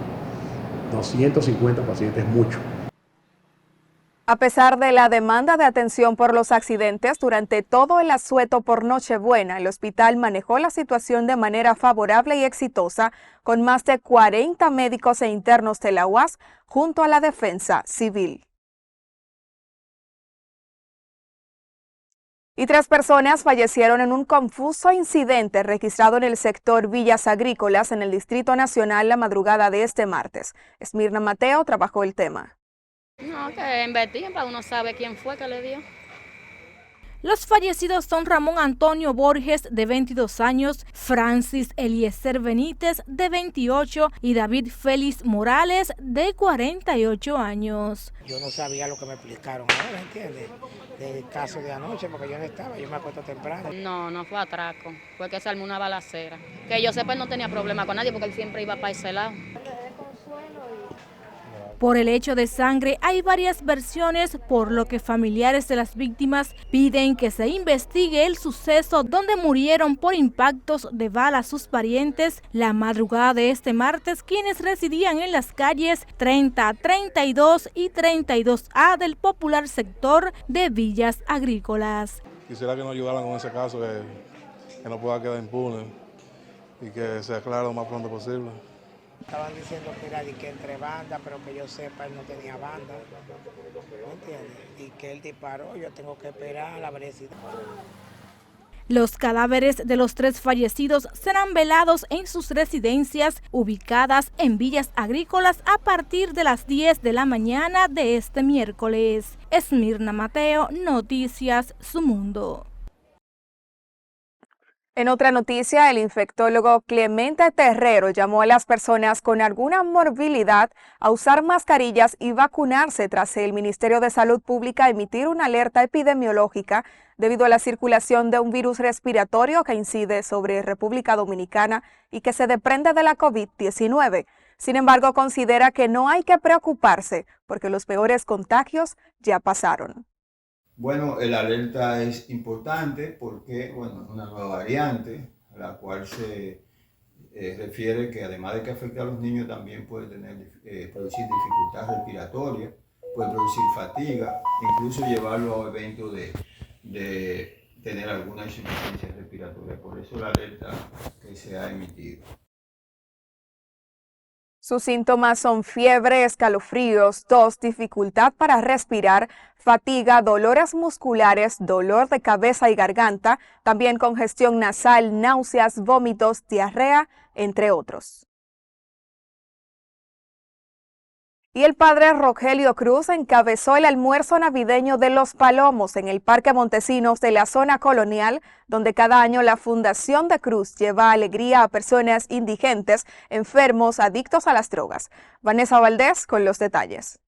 S7: 250 pacientes es mucho.
S4: A pesar de la demanda de atención por los accidentes durante todo el asueto por Nochebuena, el hospital manejó la situación de manera favorable y exitosa, con más de 40 médicos e internos de la UAS junto a la Defensa Civil. Y 3 personas fallecieron en un confuso incidente registrado en el sector Villas Agrícolas en el Distrito Nacional la madrugada de este martes. Esmirna Mateo trabajó el tema.
S9: No, que investiguen para uno sabe quién fue que le dio.
S10: Los fallecidos son Ramón Antonio Borges, de 22 años, Francis Eliezer Benítez, de 28, y David Félix Morales, de 48 años.
S11: Yo no sabía lo que me explicaron ahora, ¿entiendes? Del caso de anoche, porque yo no estaba, yo me acuesto temprano.
S9: No fue atraco, fue que se armó una balacera. Que yo sepa, él no tenía problema con nadie porque él siempre iba para ese lado.
S10: Por el hecho de sangre hay varias versiones, por lo que familiares de las víctimas piden que se investigue el suceso donde murieron por impactos de bala sus parientes la madrugada de este martes, quienes residían en las calles 30, 32 y 32A del popular sector de Villas Agrícolas.
S12: Quisiera que nos ayudaran con ese caso, que no pueda quedar impune y que se aclare lo más pronto posible.
S11: Estaban diciendo que era que entre bandas, pero que yo sepa, él no tenía banda, ¿me entiendes? Y que él disparó, yo tengo que esperar a la velocidad.
S10: Los cadáveres de los 3 fallecidos serán velados en sus residencias ubicadas en Villas Agrícolas a partir de las 10 de la mañana de este miércoles. Esmirna Mateo, Noticias Su Mundo.
S4: En otra noticia, el infectólogo Clemente Terrero llamó a las personas con alguna morbilidad a usar mascarillas y vacunarse tras el Ministerio de Salud Pública emitir una alerta epidemiológica debido a la circulación de un virus respiratorio que incide sobre República Dominicana y que se desprende de la COVID-19. Sin embargo, considera que no hay que preocuparse porque los peores contagios ya pasaron.
S13: Bueno, el alerta es importante porque, bueno, es una nueva variante, a la cual se refiere que además de que afecta a los niños, también puede producir dificultad respiratoria, puede producir fatiga, incluso llevarlo a eventos de tener alguna insuficiencia respiratoria. Por eso la alerta que se ha emitido.
S4: Sus síntomas son fiebre, escalofríos, tos, dificultad para respirar, fatiga, dolores musculares, dolor de cabeza y garganta, también congestión nasal, náuseas, vómitos, diarrea, entre otros. Y el padre Rogelio Cruz encabezó el almuerzo navideño de Los Palomos en el Parque Montesinos de la zona colonial, donde cada año la Fundación de Cruz lleva alegría a personas indigentes, enfermos, adictos a las drogas. Vanessa Valdés con los detalles.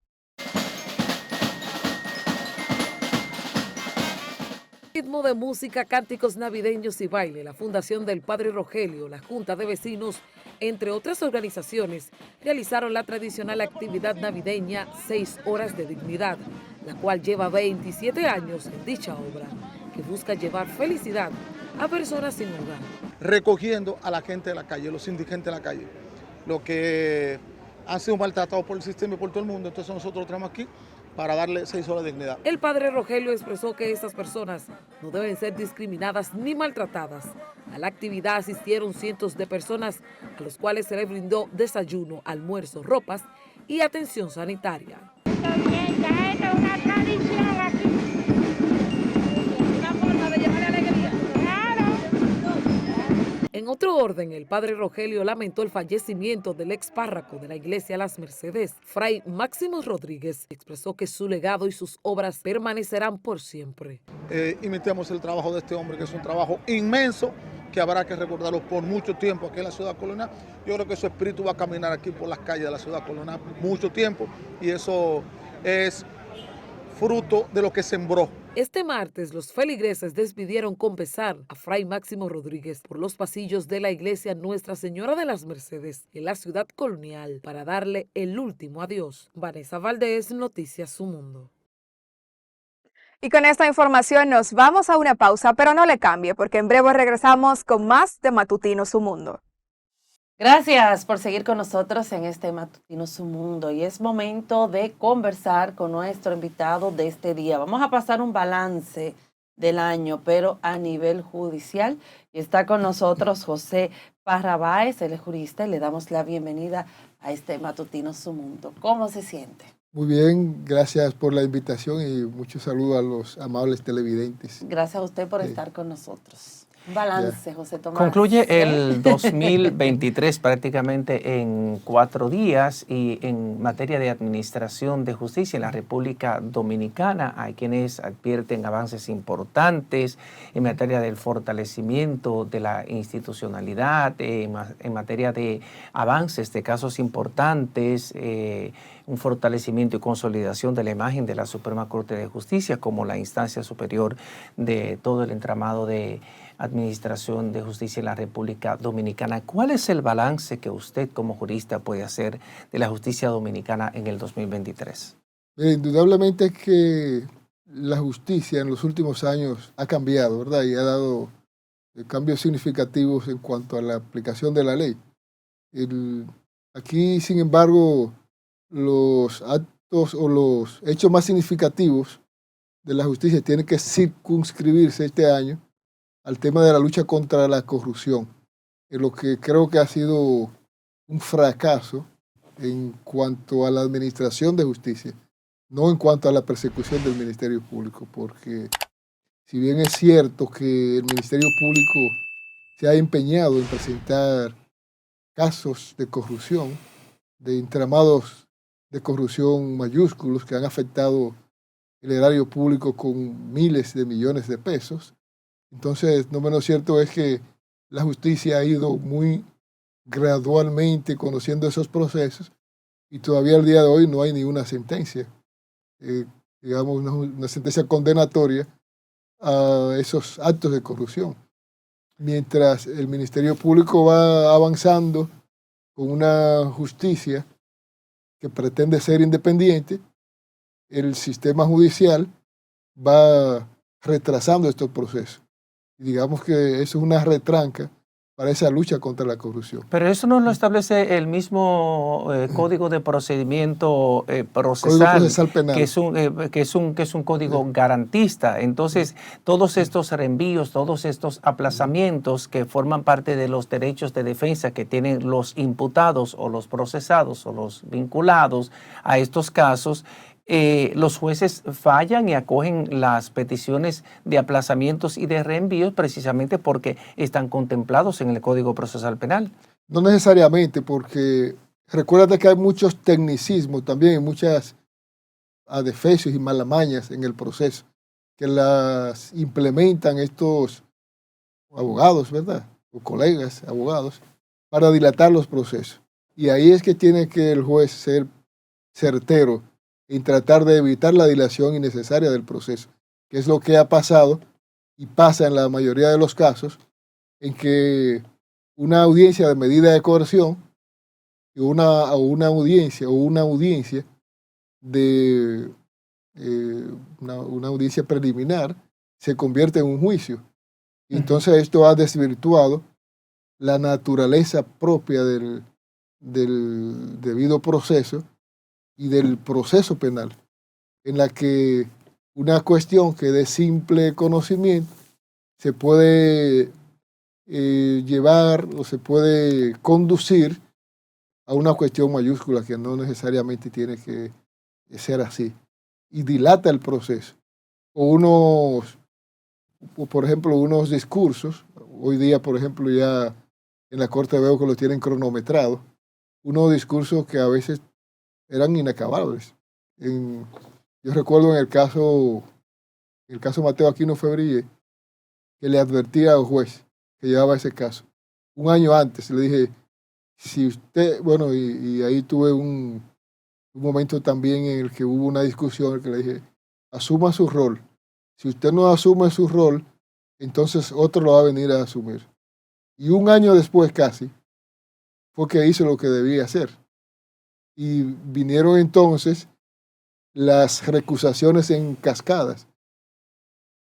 S5: Ritmo de música, cánticos navideños y baile, la Fundación del Padre Rogelio, la Junta de Vecinos, entre otras organizaciones, realizaron la tradicional actividad navideña 6 horas de dignidad, la cual lleva 27 años en dicha obra, que busca llevar felicidad a personas sin hogar.
S14: Recogiendo a la gente de la calle, los indigentes de la calle, los que han sido maltratados por el sistema y por todo el mundo. Entonces nosotros lo traemos aquí para darle 6 horas de dignidad.
S5: El padre Rogelio expresó que estas personas no deben ser discriminadas ni maltratadas. A la actividad asistieron cientos de personas a los cuales se les brindó desayuno, almuerzo, ropas y atención sanitaria.
S15: Esto es una tradición aquí. Una forma de llevar alegría. Claro.
S5: En otro orden, el padre Rogelio lamentó el fallecimiento del ex párroco de la iglesia Las Mercedes, Fray Máximo Rodríguez. Expresó que su legado y sus obras permanecerán por siempre.
S14: Imitemos el trabajo de este hombre, que es un trabajo inmenso, que habrá que recordarlo por mucho tiempo aquí en la ciudad colonial. Yo creo que su espíritu va a caminar aquí por las calles de la ciudad colonial mucho tiempo, y eso es fruto de lo que sembró.
S5: Este martes, los feligreses despidieron con pesar a Fray Máximo Rodríguez por los pasillos de la iglesia Nuestra Señora de las Mercedes en la ciudad colonial para darle el último adiós. Vanessa Valdés, Noticias Su Mundo.
S4: Y con esta información nos vamos a una pausa, pero no le cambie, porque en breve regresamos con más de Matutino Su Mundo.
S1: Gracias por seguir con nosotros en este Matutino Su Mundo, y es momento de conversar con nuestro invitado de este día. Vamos a pasar un balance del año, pero a nivel judicial, y está con nosotros José Parra Báez, él es jurista, y le damos la bienvenida a este Matutino Su Mundo. ¿Cómo se siente?
S16: Muy bien, gracias por la invitación y muchos saludos a los amables televidentes.
S1: Gracias a usted por estar con nosotros. Un balance, José Tomás.
S2: Concluye el 2023 prácticamente en 4 días, y en materia de administración de justicia en la República Dominicana hay quienes advierten avances importantes en materia del fortalecimiento de la institucionalidad, en materia de avances de casos importantes, un fortalecimiento y consolidación de la imagen de la Suprema Corte de Justicia como la instancia superior de todo el entramado de administración de justicia en la República Dominicana. ¿Cuál es el balance que usted como jurista puede hacer de la justicia dominicana en el 2023?
S16: Indudablemente que la justicia en los últimos años ha cambiado, ¿verdad? Y ha dado cambios significativos en cuanto a la aplicación de la ley. Aquí, sin embargo, los actos o los hechos más significativos de la justicia tienen que circunscribirse este año al tema de la lucha contra la corrupción, en lo que creo que ha sido un fracaso en cuanto a la administración de justicia, no en cuanto a la persecución del Ministerio Público, porque si bien es cierto que el Ministerio Público se ha empeñado en presentar casos de corrupción, de entramados de corrupción mayúsculos que han afectado el erario público con miles de millones de pesos, entonces no menos cierto es que la justicia ha ido muy gradualmente conociendo esos procesos y todavía al día de hoy no hay ninguna sentencia, digamos, una sentencia condenatoria a esos actos de corrupción. Mientras el Ministerio Público va avanzando con una justicia que pretende ser independiente, el sistema judicial va retrasando estos procesos. Y digamos que eso es una retranca para esa lucha contra la corrupción.
S2: Pero eso no lo establece el mismo Código de Procedimiento Procesal,
S16: Penal,
S2: que es un código garantista. Entonces, todos estos reenvíos, todos estos aplazamientos que forman parte de los derechos de defensa que tienen los imputados o los procesados o los vinculados a estos casos, los jueces fallan y acogen las peticiones de aplazamientos y de reenvíos precisamente porque están contemplados en el Código Procesal Penal.
S16: No necesariamente, porque recuérdate que hay muchos tecnicismos también, muchas adefesios y malamañas en el proceso, que las implementan estos abogados, ¿verdad? O colegas abogados, para dilatar los procesos. Y ahí es que tiene que el juez ser certero en tratar de evitar la dilación innecesaria del proceso, que es lo que ha pasado y pasa en la mayoría de los casos, en que una audiencia de medida de coerción y una audiencia de una audiencia preliminar se convierte en un juicio. Y entonces esto ha desvirtuado la naturaleza propia del debido proceso y del proceso penal, en la que una cuestión que de simple conocimiento se puede llevar o se puede conducir a una cuestión mayúscula que no necesariamente tiene que ser así, y dilata el proceso. O por ejemplo, unos discursos, hoy día, por ejemplo, ya en la Corte veo que los tienen cronometrados, unos discursos que a veces eran inacabables. Yo recuerdo en el caso Mateo Aquino Febrile, que le advertía al juez que llevaba ese caso. Un año antes le dije, si usted, bueno, y ahí tuve un momento también en el que hubo una discusión que le dije, asuma su rol. Si usted no asume su rol, entonces otro lo va a venir a asumir. Y un año después casi, fue que hizo lo que debía hacer. Y vinieron entonces las recusaciones en cascadas,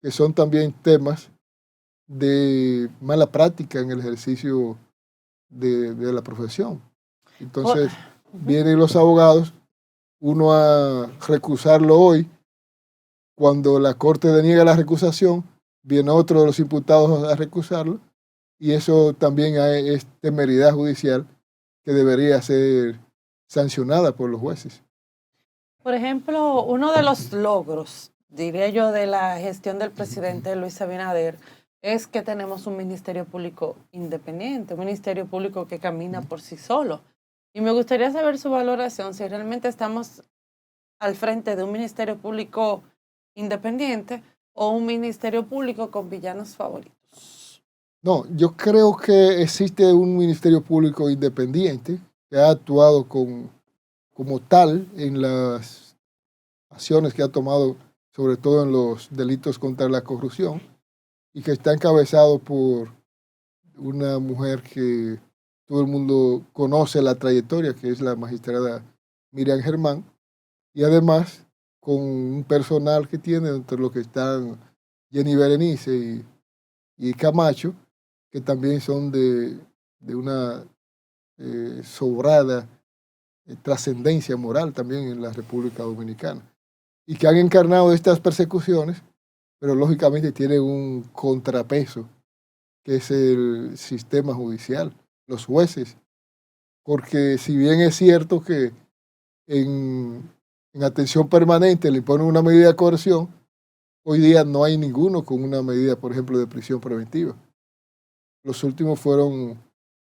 S16: que son también temas de mala práctica en el ejercicio de la profesión. Entonces vienen los abogados, uno a recusarlo hoy, cuando la Corte deniega la recusación, viene otro de los imputados a recusarlo, y eso también es temeridad judicial que debería ser sancionada por los jueces.
S1: Por ejemplo, uno de los logros, diría yo, de la gestión del presidente Luis Abinader es que tenemos un Ministerio Público independiente, un Ministerio Público que camina por sí solo. Y me gustaría saber su valoración, si realmente estamos al frente de un Ministerio Público independiente o un Ministerio Público con villanos favoritos.
S16: No, yo creo que existe un Ministerio Público independiente que ha actuado como tal en las acciones que ha tomado, sobre todo en los delitos contra la corrupción, y que está encabezado por una mujer que todo el mundo conoce la trayectoria, que es la magistrada Miriam Germán, y además con un personal que tiene, entre los que están Jenny Berenice y Camacho, que también son de una sobrada trascendencia moral también en la República Dominicana, y que han encarnado estas persecuciones, pero lógicamente tienen un contrapeso, que es el sistema judicial, los jueces, porque si bien es cierto que en atención permanente le imponen una medida de coerción, hoy día no hay ninguno con una medida, por ejemplo, de prisión preventiva. Los últimos fueron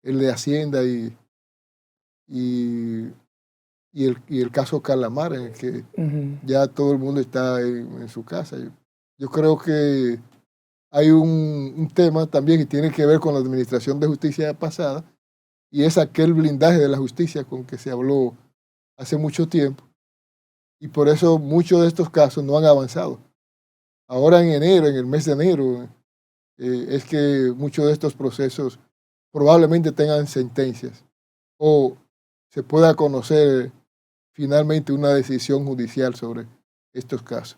S16: el de Hacienda y el caso Calamar, en el que ya todo el mundo está en su casa. Yo creo que hay un tema también que tiene que ver con la administración de justicia pasada, y es aquel blindaje de la justicia con que se habló hace mucho tiempo, y por eso muchos de estos casos no han avanzado. Ahora en enero, en el mes de enero, es que muchos de estos procesos probablemente tengan sentencias o se pueda conocer finalmente una decisión judicial sobre estos casos.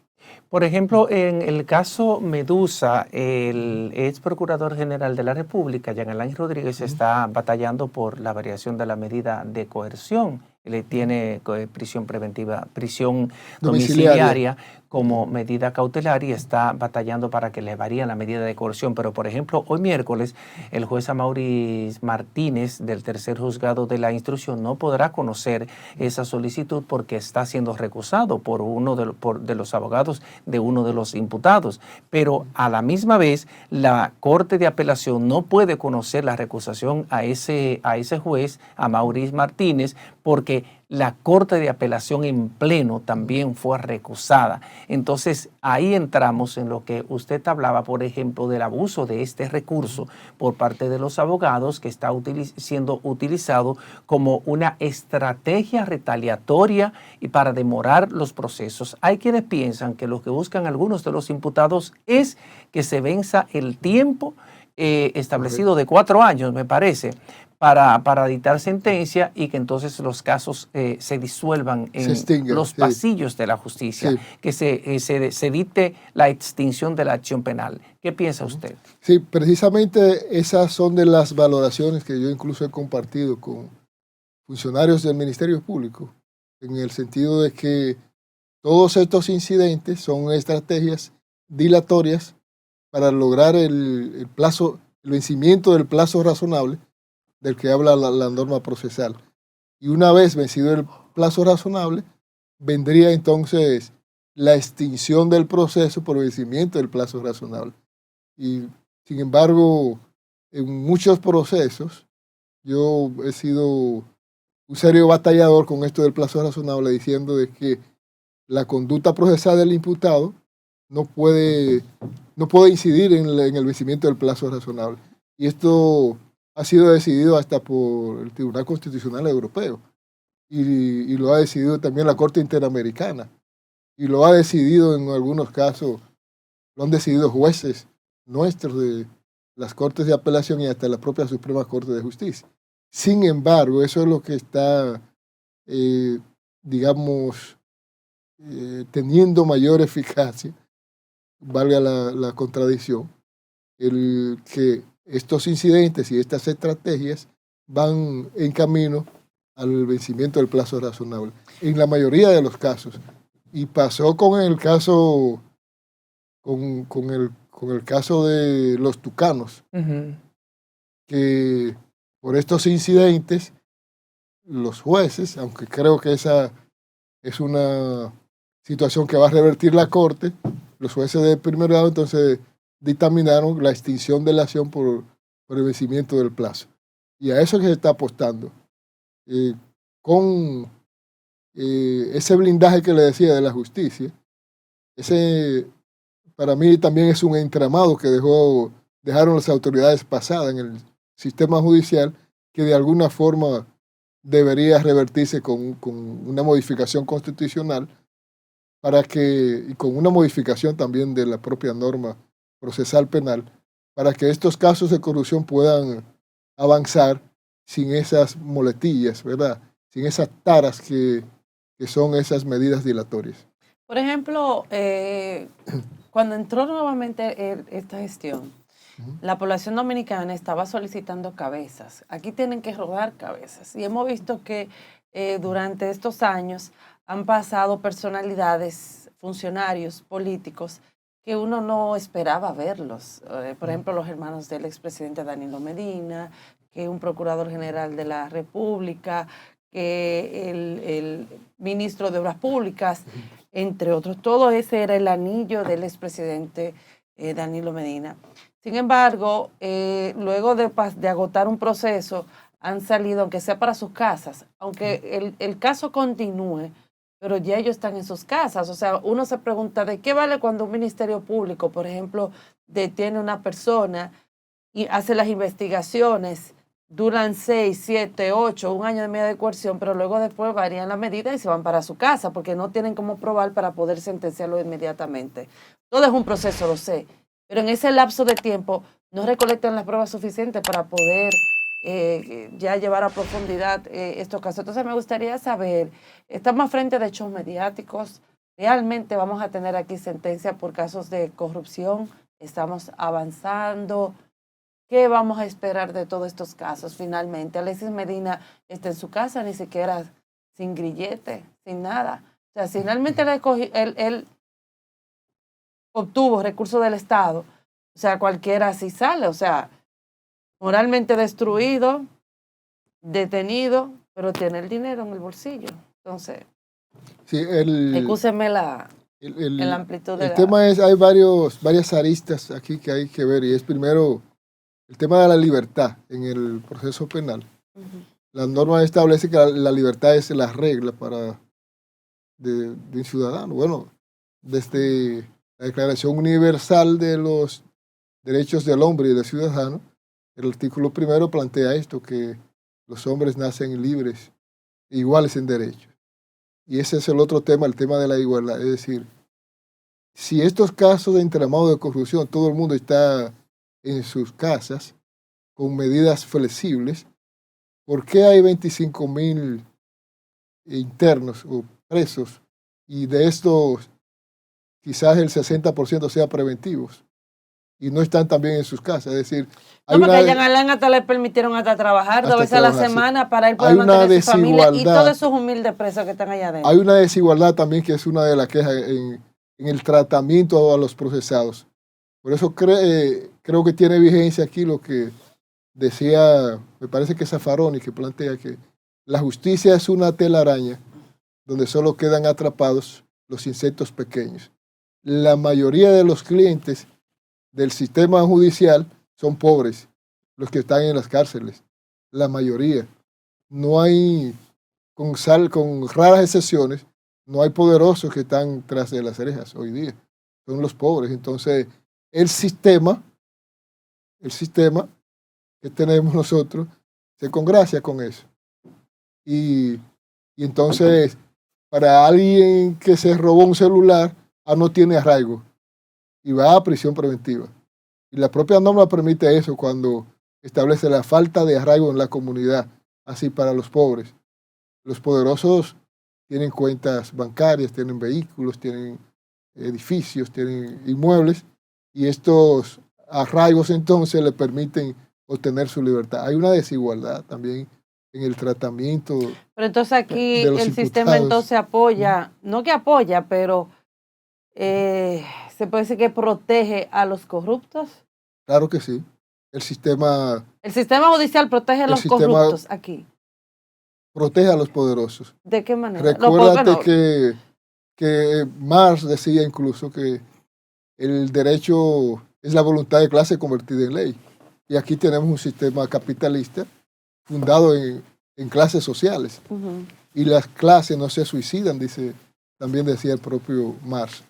S2: Por ejemplo, en el caso Medusa, el ex procurador general de la República, Jean Alain Rodríguez, está batallando por la variación de la medida de coerción. Él tiene prisión preventiva, prisión domiciliaria como medida cautelar y está batallando para que le varíen la medida de coerción. Pero, por ejemplo, hoy miércoles, el juez Amaury Martínez del tercer juzgado de la instrucción no podrá conocer esa solicitud porque está siendo recusado por uno de los abogados de uno de los imputados. Pero a la misma vez, la Corte de Apelación no puede conocer la recusación a ese juez, Amaury Martínez, porque la Corte de Apelación en pleno también fue recusada. Entonces, ahí entramos en lo que usted hablaba, por ejemplo, del abuso de este recurso por parte de los abogados, que está siendo utilizado como una estrategia retaliatoria y para demorar los procesos. Hay quienes piensan que lo que buscan algunos de los imputados es que se venza el tiempo establecido de 4 años, me parece, para dictar sentencia y que entonces los casos se disuelvan en los pasillos de la justicia, que se dicte la extinción de la acción penal. ¿Qué piensa usted?
S16: Sí, precisamente esas son de las valoraciones que yo incluso he compartido con funcionarios del Ministerio Público, en el sentido de que todos estos incidentes son estrategias dilatorias para lograr el vencimiento del plazo razonable del que habla la norma procesal. Y una vez vencido el plazo razonable, vendría entonces la extinción del proceso por vencimiento del plazo razonable. Y sin embargo, en muchos procesos, yo he sido un serio batallador con esto del plazo razonable, diciendo de que la conducta procesal del imputado no puede incidir en el vencimiento del plazo razonable. Y esto ha sido decidido hasta por el Tribunal Constitucional Europeo y lo ha decidido también la Corte Interamericana y lo ha decidido en algunos casos, lo han decidido jueces nuestros de las Cortes de Apelación y hasta la propia Suprema Corte de Justicia. Sin embargo, eso es lo que está, teniendo mayor eficacia, valga la contradicción, el que estos incidentes y estas estrategias van en camino al vencimiento del plazo razonable, en la mayoría de los casos. Y pasó con el caso, con el caso de los tucanos, que por estos incidentes, los jueces, aunque creo que esa es una situación que va a revertir la Corte, los jueces de primer grado entonces dictaminaron la extinción de la acción por el vencimiento del plazo. Y a eso es que se está apostando. Con ese blindaje que le decía de la justicia, ese para mí también es un entramado que dejaron las autoridades pasadas en el sistema judicial, que de alguna forma debería revertirse con una modificación constitucional y con una modificación también de la propia norma procesal penal, para que estos casos de corrupción puedan avanzar sin esas muletillas, ¿verdad? Sin esas taras que son esas medidas dilatorias.
S1: Por ejemplo, cuando entró nuevamente esta gestión, la población dominicana estaba solicitando cabezas. Aquí tienen que rodar cabezas. Y hemos visto que durante estos años han pasado personalidades, funcionarios, políticos, que uno no esperaba verlos. Por ejemplo, los hermanos del expresidente Danilo Medina, que un procurador general de la República, que el ministro de Obras Públicas, entre otros. Todo ese era el anillo del expresidente Danilo Medina. Sin embargo, luego de agotar un proceso, han salido, aunque sea para sus casas, aunque el caso continúe, pero ya ellos están en sus casas. O sea, uno se pregunta, ¿de qué vale cuando un ministerio público, por ejemplo, detiene a una persona y hace las investigaciones, duran 6, 7, 8, un año de medida de coerción, pero luego después varían la medida y se van para su casa porque no tienen cómo probar para poder sentenciarlo inmediatamente? Todo es un proceso, lo sé, pero en ese lapso de tiempo no recolectan las pruebas suficientes para poder ya llevar a profundidad estos casos. Entonces me gustaría saber, estamos frente a hechos mediáticos, ¿realmente vamos a tener aquí sentencia por casos de corrupción? ¿Estamos avanzando? ¿Qué vamos a esperar de todos estos casos finalmente? Alexis Medina está en su casa, ni siquiera sin grillete, sin nada. O sea, si finalmente él obtuvo recursos del Estado, o sea, cualquiera así sale, o sea, moralmente destruido, detenido, pero tiene el dinero en el bolsillo. Entonces,
S16: sí,
S1: excúseme la amplitud de
S16: el tema es, hay varias aristas aquí que hay que ver, y es primero el tema de la libertad en el proceso penal. La norma establece que la libertad es la regla de un ciudadano. Bueno, desde la Declaración Universal de los Derechos del Hombre y del Ciudadano, el artículo 1 plantea esto, que los hombres nacen libres, iguales en derechos. Y ese es el otro tema, el tema de la igualdad. Es decir, si estos casos de entramado de corrupción, todo el mundo está en sus casas con medidas flexibles, ¿por qué hay 25,000 internos o presos y de estos quizás el 60% sea preventivos y no están también en sus casas? Es decir,
S1: no, porque a Jean Alain hasta le permitieron hasta trabajar 2 veces a la semana para él poder mantener su familia y todos esos humildes presos que están allá adentro.
S16: Hay una desigualdad también que es una de las quejas en el tratamiento a los procesados. Por eso creo que tiene vigencia aquí lo que decía, me parece que Zaffaroni, que plantea que la justicia es una telaraña donde solo quedan atrapados los insectos pequeños. La mayoría de los clientes del sistema judicial son pobres, los que están en las cárceles. La mayoría. No hay, con raras excepciones, no hay poderosos que están tras de las rejas hoy día. Son los pobres. Entonces, el sistema que tenemos nosotros se congracia con eso. Y entonces, para alguien que se robó un celular, no tiene arraigo y va a prisión preventiva. Y la propia norma permite eso cuando establece la falta de arraigo en la comunidad, así para los pobres. Los poderosos tienen cuentas bancarias, tienen vehículos, tienen edificios, tienen inmuebles, y estos arraigos entonces le permiten obtener su libertad. Hay una desigualdad también en el tratamiento.
S1: Pero entonces aquí el sistema entonces apoya, no que apoya, pero se puede decir que protege a los corruptos.
S16: Claro que sí. El sistema
S1: judicial protege a los corruptos aquí.
S16: Protege a los poderosos.
S1: ¿De qué manera?
S16: Recuérdate que Marx decía incluso que el derecho es la voluntad de clase convertida en ley. Y aquí tenemos un sistema capitalista fundado en clases sociales. Y las clases no se suicidan, también decía el propio Marx.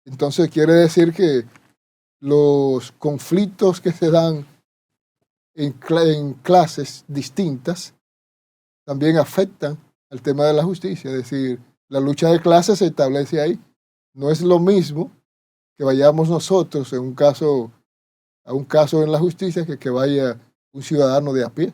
S16: Entonces quiere decir que los conflictos que se dan en clases distintas también afectan al tema de la justicia. Es decir, la lucha de clases se establece ahí. No es lo mismo que vayamos nosotros a un caso en la justicia que vaya un ciudadano de a pie.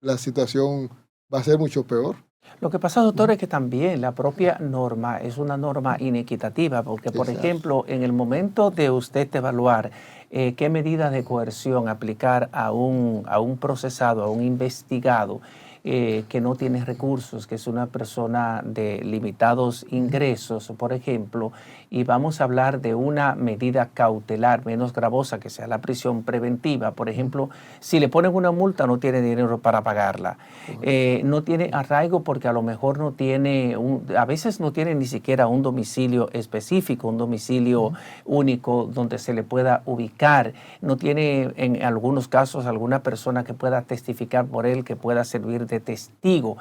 S16: La situación va a ser mucho peor.
S2: Lo que pasa, doctor, es que también la propia norma es una norma inequitativa, porque, por ejemplo, en el momento de usted evaluar qué medida de coerción aplicar a un procesado, a un investigado, que no tiene recursos, que es una persona de limitados ingresos, por ejemplo, y vamos a hablar de una medida cautelar menos gravosa, que sea la prisión preventiva. Por ejemplo, si le ponen una multa, no tiene dinero para pagarla. No tiene arraigo porque a lo mejor no tiene, a veces no tiene ni siquiera un domicilio específico, un domicilio único donde se le pueda ubicar. No tiene en algunos casos alguna persona que pueda testificar por él, que pueda servir de testigo.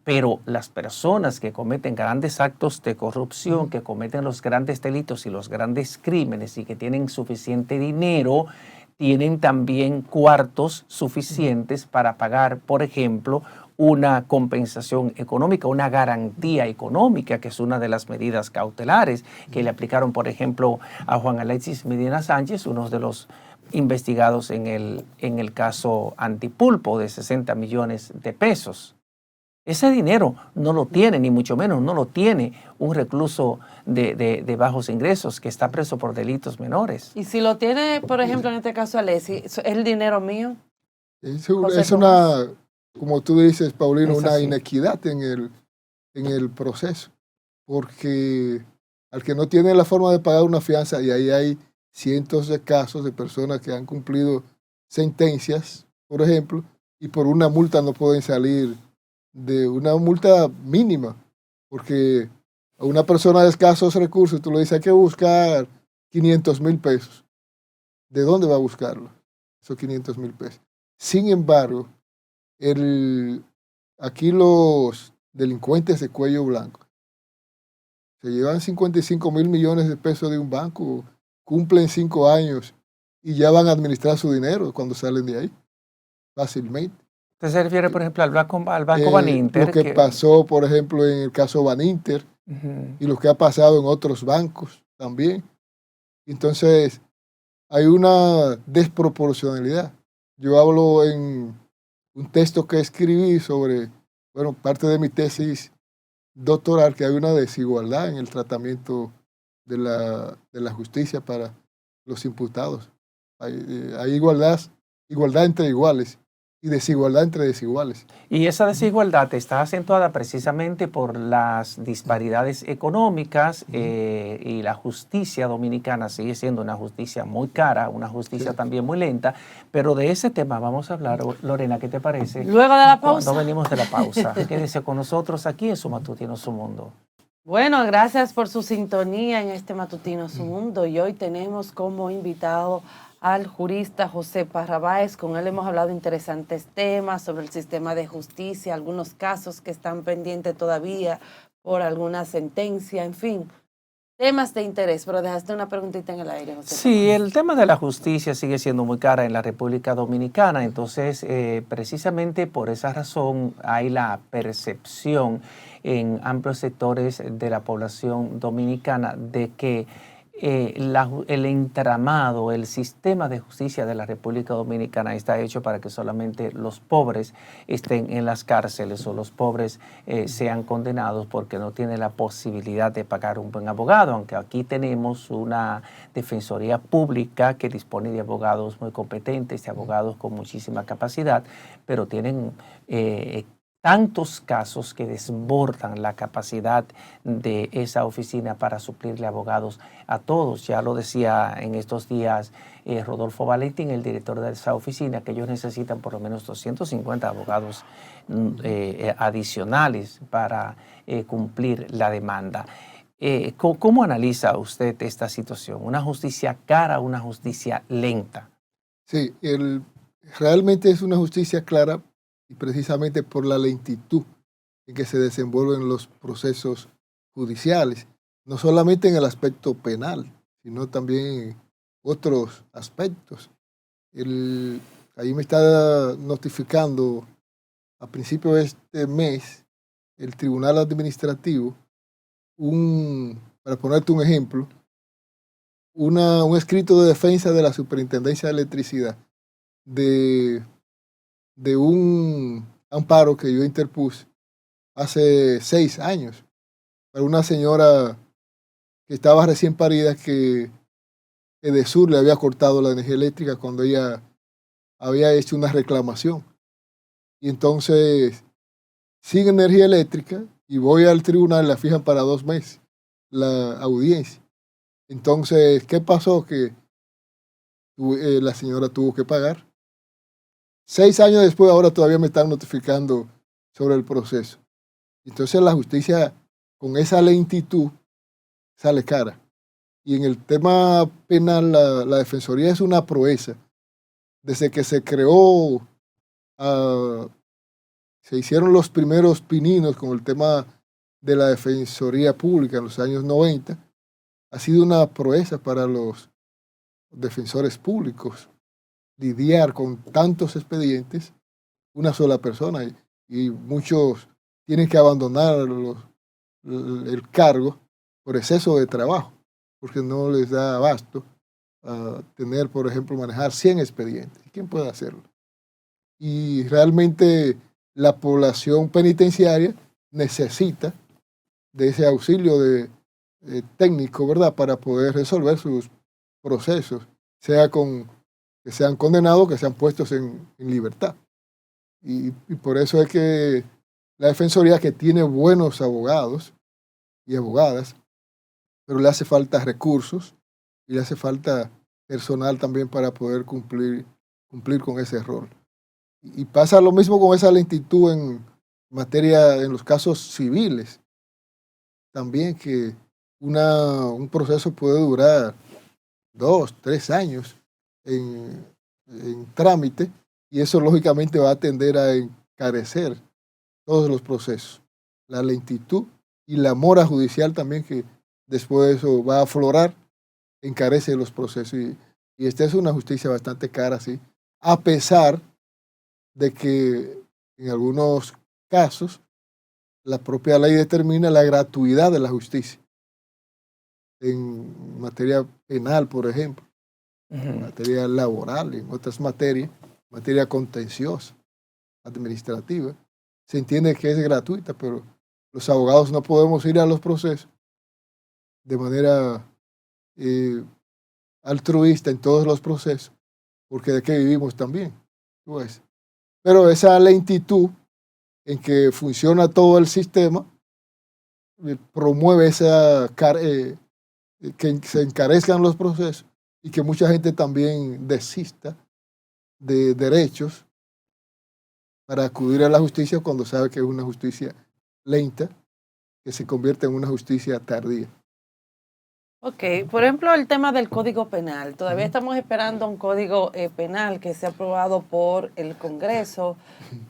S2: Pero las personas que cometen grandes actos de corrupción, que cometen los grandes delitos y los grandes crímenes y que tienen suficiente dinero, tienen también cuartos suficientes para pagar, por ejemplo, una compensación económica, una garantía económica, que es una de las medidas cautelares que le aplicaron, por ejemplo, a Juan Alexis Medina Sánchez, uno de los investigados en el caso Antipulpo de 60 millones de pesos. Ese dinero no lo tiene, ni mucho menos no lo tiene un recluso de bajos ingresos que está preso por delitos menores.
S1: Y si lo tiene, por ejemplo, en este caso Alexis, ¿es el dinero mío?
S16: Es una, como tú dices, Paulino, una inequidad en el proceso, porque al que no tiene la forma de pagar una fianza, y ahí hay cientos de casos de personas que han cumplido sentencias, por ejemplo, y por una multa no pueden salir, de una multa mínima, porque a una persona de escasos recursos tú le dices hay que buscar 500,000 pesos. ¿De dónde va a buscarlo? Esos 500,000 pesos. Sin embargo, aquí los delincuentes de cuello blanco se llevan 55,000 millones de pesos de un banco, cumplen 5 años y ya van a administrar su dinero cuando salen de ahí, fácilmente.
S2: ¿Usted se refiere, por ejemplo, al banco Baninter?
S16: Lo que pasó, por ejemplo, en el caso Baninter, y lo que ha pasado en otros bancos también. Entonces, hay una desproporcionalidad. Yo hablo en un texto que escribí sobre, bueno, parte de mi tesis doctoral, que hay una desigualdad en el tratamiento de la justicia para los imputados. Hay igualdad entre iguales y desigualdad entre desiguales.
S2: Y esa desigualdad está acentuada precisamente por las disparidades económicas y la justicia dominicana sigue siendo una justicia muy cara, una justicia también muy lenta, pero de ese tema vamos a hablar. Lorena, ¿qué te parece?
S1: Luego de la pausa.
S2: Cuando venimos de la pausa. Quédese con nosotros aquí en Su Matutino Su Mundo.
S1: Bueno, gracias por su sintonía en este Matutino Su Mundo, y hoy tenemos como invitado al jurista José Parra Báez. Con él hemos hablado de interesantes temas sobre el sistema de justicia, algunos casos que están pendientes todavía por alguna sentencia, en fin, temas de interés. Pero dejaste una preguntita en el aire, José.
S2: Sí, el tema de la justicia sigue siendo muy cara en la República Dominicana, entonces precisamente por esa razón hay la percepción en amplios sectores de la población dominicana de que el entramado, el sistema de justicia de la República Dominicana está hecho para que solamente los pobres estén en las cárceles o los pobres sean condenados porque no tienen la posibilidad de pagar un buen abogado, aunque aquí tenemos una defensoría pública que dispone de abogados muy competentes, de abogados con muchísima capacidad, pero tienen tantos casos que desbordan la capacidad de esa oficina para suplirle abogados a todos. Ya lo decía en estos días Rodolfo Valentín, el director de esa oficina, que ellos necesitan por lo menos 250 abogados adicionales para cumplir la demanda. ¿Cómo analiza usted esta situación? ¿Una justicia cara, una justicia lenta?
S16: Sí, realmente es una justicia clara, y precisamente por la lentitud en que se desenvuelven los procesos judiciales, no solamente en el aspecto penal, sino también en otros aspectos. Ahí me está notificando a principios de este mes el Tribunal Administrativo, para ponerte un ejemplo, un escrito de defensa de la Superintendencia de Electricidad de un amparo que yo interpuse hace 6 años para una señora que estaba recién parida, que Edesur le había cortado la energía eléctrica cuando ella había hecho una reclamación. Y entonces, sin energía eléctrica, y voy al tribunal, la fijan para 2 meses la audiencia. Entonces, ¿qué pasó? Que la señora tuvo que pagar. 6 años después, ahora todavía me están notificando sobre el proceso. Entonces la justicia, con esa lentitud, sale cara. Y en el tema penal, la Defensoría es una proeza. Desde que se creó, se hicieron los primeros pininos con el tema de la Defensoría Pública en los años 90, ha sido una proeza para los defensores públicos lidiar con tantos expedientes una sola persona y muchos tienen que abandonar el cargo por exceso de trabajo, porque no les da abasto a tener, por ejemplo, manejar 100 expedientes. ¿Quién puede hacerlo? Y realmente la población penitenciaria necesita de ese auxilio técnico, ¿verdad?, para poder resolver sus procesos, sea que sean condenados, que sean puestos en libertad. Y por eso es que la Defensoría, que tiene buenos abogados y abogadas, pero le hace falta recursos y le hace falta personal también para poder cumplir con ese rol. Y pasa lo mismo con esa lentitud en los casos civiles. También que un proceso puede durar 2, 3 años en trámite, y eso lógicamente va a tender a encarecer todos los procesos. La lentitud y la mora judicial también, que después de eso va a aflorar, encarece los procesos. Y esta es una justicia bastante cara, sí, a pesar de que en algunos casos la propia ley determina la gratuidad de la justicia. En materia penal, por ejemplo, en materia laboral, en otras materias, materia contenciosa, administrativa, se entiende que es gratuita, pero los abogados no podemos ir a los procesos de manera altruista en todos los procesos, porque de qué vivimos también. Pues. Pero esa lentitud en que funciona todo el sistema promueve que se encarezcan los procesos y que mucha gente también desista de derechos para acudir a la justicia cuando sabe que es una justicia lenta, que se convierte en una justicia tardía.
S1: Ok, por ejemplo, el tema del Código Penal. Todavía estamos esperando un Código Penal que sea aprobado por el Congreso.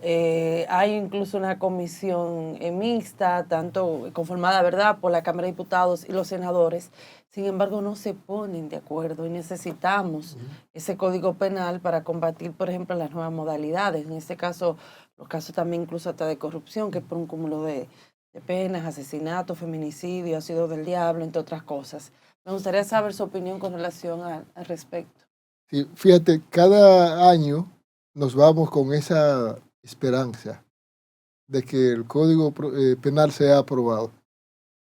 S1: Hay incluso una comisión mixta, tanto conformada, ¿verdad?, por la Cámara de Diputados y los senadores. Sin embargo, no se ponen de acuerdo y necesitamos ese Código Penal para combatir, por ejemplo, las nuevas modalidades. En este caso, los casos también incluso hasta de corrupción, que es por un cúmulo de penas, asesinato, feminicidio, ácido del diablo, entre otras cosas. Me gustaría saber su opinión con relación al respecto.
S16: Sí, fíjate, cada año nos vamos con esa esperanza de que el Código Penal sea aprobado.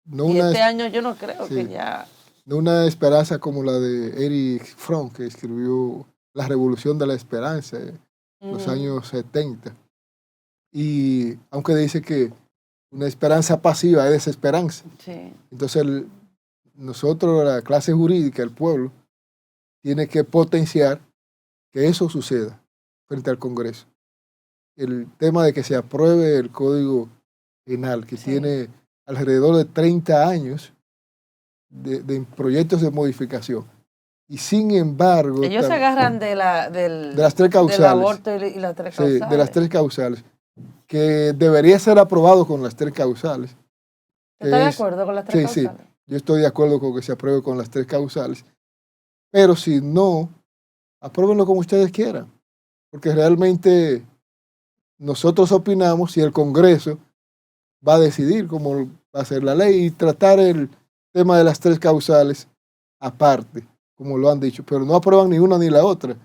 S16: No
S1: y este año yo no creo que ya...
S16: No una esperanza como la de Erich Fromm, que escribió La Revolución de la Esperanza en los años 70. Y aunque dice que una esperanza pasiva es desesperanza.
S1: Sí.
S16: Entonces nosotros, la clase jurídica, el pueblo, tiene que potenciar que eso suceda frente al Congreso. El tema de que se apruebe el Código Penal, que tiene alrededor de 30 años de proyectos de modificación. Y sin embargo...
S1: Ellos se agarran de
S16: las tres causales.
S1: Del aborto y las tres causales.
S16: Sí, de las tres causales. Que debería ser aprobado con las tres causales.
S1: ¿Está de acuerdo con las tres causales?
S16: Sí, yo estoy de acuerdo con que se apruebe con las tres causales. Pero si no, apruébenlo como ustedes quieran. Porque realmente nosotros opinamos si el Congreso va a decidir cómo va a ser la ley y tratar el tema de las tres causales aparte, como lo han dicho. Pero no aprueban ni una ni la otra.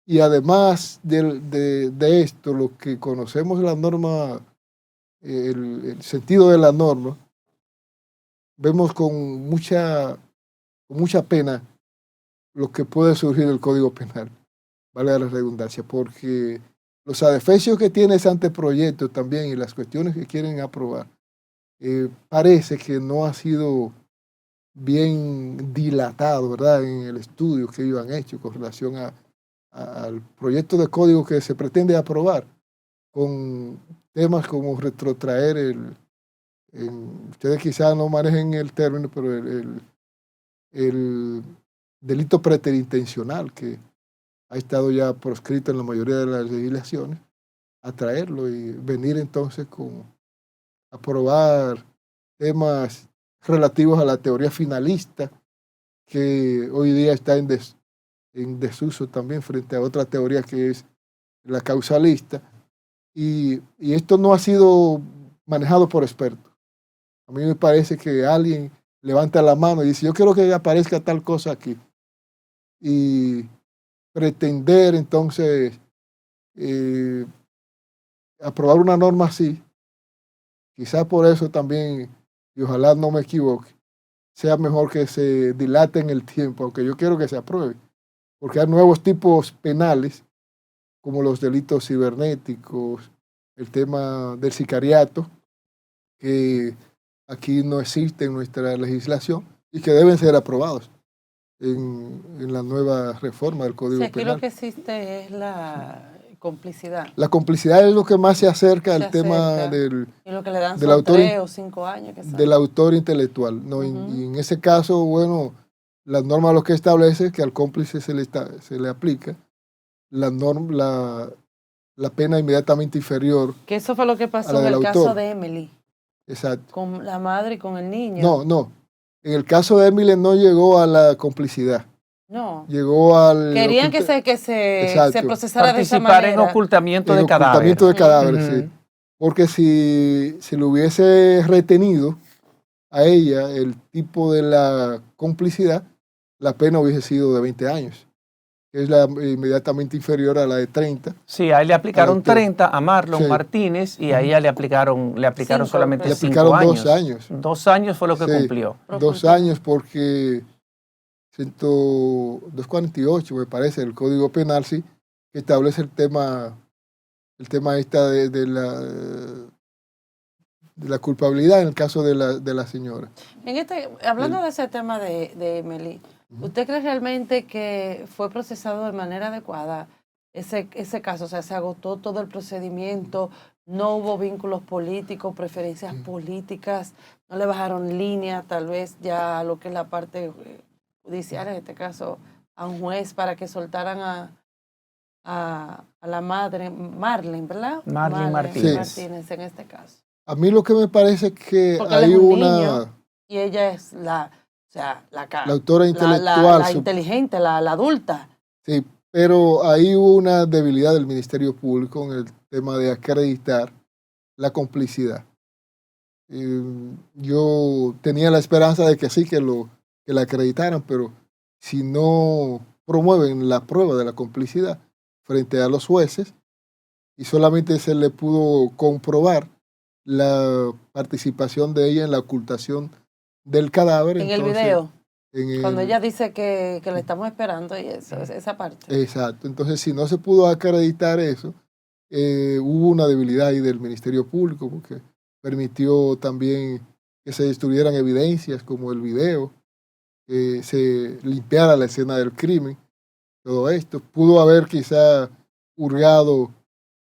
S16: Y además de esto, lo que conocemos la norma, el sentido de la norma, vemos con mucha pena lo que puede surgir del Código Penal, vale la redundancia, porque los adefesios que tiene ese anteproyecto también y las cuestiones que quieren aprobar, parece que no ha sido bien dilatado, ¿verdad?, en el estudio que ellos han hecho con relación al proyecto de código que se pretende aprobar, con temas como retrotraer ustedes quizás no manejen el término, pero el delito preterintencional, que ha estado ya proscrito en la mayoría de las legislaciones, a traerlo y venir entonces con aprobar temas relativos a la teoría finalista, que hoy día está en desuso también frente a otra teoría que es la causalista. Y esto no ha sido manejado por expertos. A mí me parece que alguien levanta la mano y dice, yo quiero que aparezca tal cosa aquí. Y pretender entonces aprobar una norma así, quizás por eso también, y ojalá no me equivoque, sea mejor que se dilate en el tiempo, aunque yo quiero que se apruebe, porque hay nuevos tipos penales, como los delitos cibernéticos, el tema del sicariato, que aquí no existe en nuestra legislación y que deben ser aprobados en la nueva reforma del Código
S1: Sí, aquí
S16: Penal.
S1: lo que existe es la complicidad.
S16: La complicidad es lo que más se acerca al tema del,
S1: y lo que le dan
S16: del
S1: son
S16: autor,
S1: 3 o 5 años. Que
S16: del autor intelectual. ¿No? Y en ese caso, bueno, la norma lo que establece es que al cómplice se le aplica la pena inmediatamente inferior.
S1: Que eso fue lo que pasó en el caso de Emily.
S16: Exacto.
S1: Con la madre y con el niño.
S16: No. En el caso de Emily no llegó a la complicidad.
S1: No.
S16: Llegó al...
S1: Querían que se procesara de esa manera.
S2: Participar en ocultamiento de cadáveres.
S16: Ocultamiento de cadáveres, sí. Porque si lo hubiese retenido a ella, el tipo de la complicidad, la pena hubiese sido de 20 años. Que es la inmediatamente inferior a la de 30.
S2: Sí, a él le aplicaron 30 a Marlon Martínez y a ella le aplicaron solamente 5 años.
S16: 2 años.
S2: 2 años fue lo que cumplió.
S16: 2 años porque 248, me parece, el Código Penal, sí, que establece el tema esta de la culpabilidad en el caso de la señora.
S1: Hablando de ese tema de Emily, ¿usted cree realmente que fue procesado de manera adecuada ese caso? O sea, se agotó todo el procedimiento, no hubo vínculos políticos, preferencias políticas, no le bajaron línea tal vez ya a lo que es la parte judicial, en este caso a un juez para que soltaran a la madre, Marlene, ¿verdad?
S2: Marlene Martínez.
S1: En este caso.
S16: A mí lo que me parece es que
S1: porque
S16: hay
S1: niño, y ella es la
S16: autora intelectual.
S1: La inteligente, la adulta.
S16: Sí, pero ahí hubo una debilidad del Ministerio Público en el tema de acreditar la complicidad. Yo tenía la esperanza de que sí, que la acreditaran, pero si no promueven la prueba de la complicidad frente a los jueces y solamente se le pudo comprobar la participación de ella en la ocultación del cadáver.
S1: En el video, cuando ella dice que le estamos esperando y esa parte.
S16: Exacto, entonces si no se pudo acreditar eso, hubo una debilidad ahí del Ministerio Público porque permitió también que se destruyeran evidencias como el video, que se limpiara la escena del crimen, todo esto. Pudo haber quizá hurgado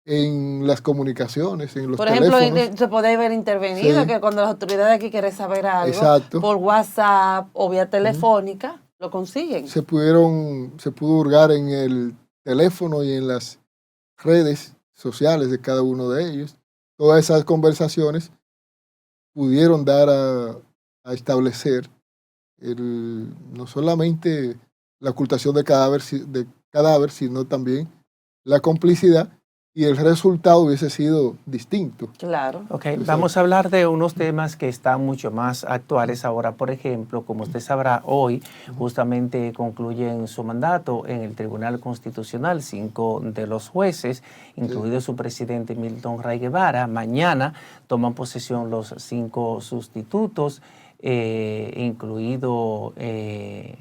S16: en las comunicaciones, en los teléfonos.
S1: Por ejemplo, se podría haber intervenido, que cuando las autoridades aquí quieren saber algo, por WhatsApp o vía telefónica, lo consiguen.
S16: Se pudo hurgar en el teléfono y en las redes sociales de cada uno de ellos. Todas esas conversaciones pudieron dar a establecer no solamente la ocultación de cadáver, sino también la complicidad, y el resultado hubiese sido distinto.
S1: Claro.
S2: Okay, vamos a hablar de unos temas que están mucho más actuales ahora. Por ejemplo, como usted sabrá, hoy justamente concluyen su mandato en el Tribunal Constitucional 5 de los jueces, incluido su presidente Milton Ray Guevara. Mañana toman posesión los 5 sustitutos, incluido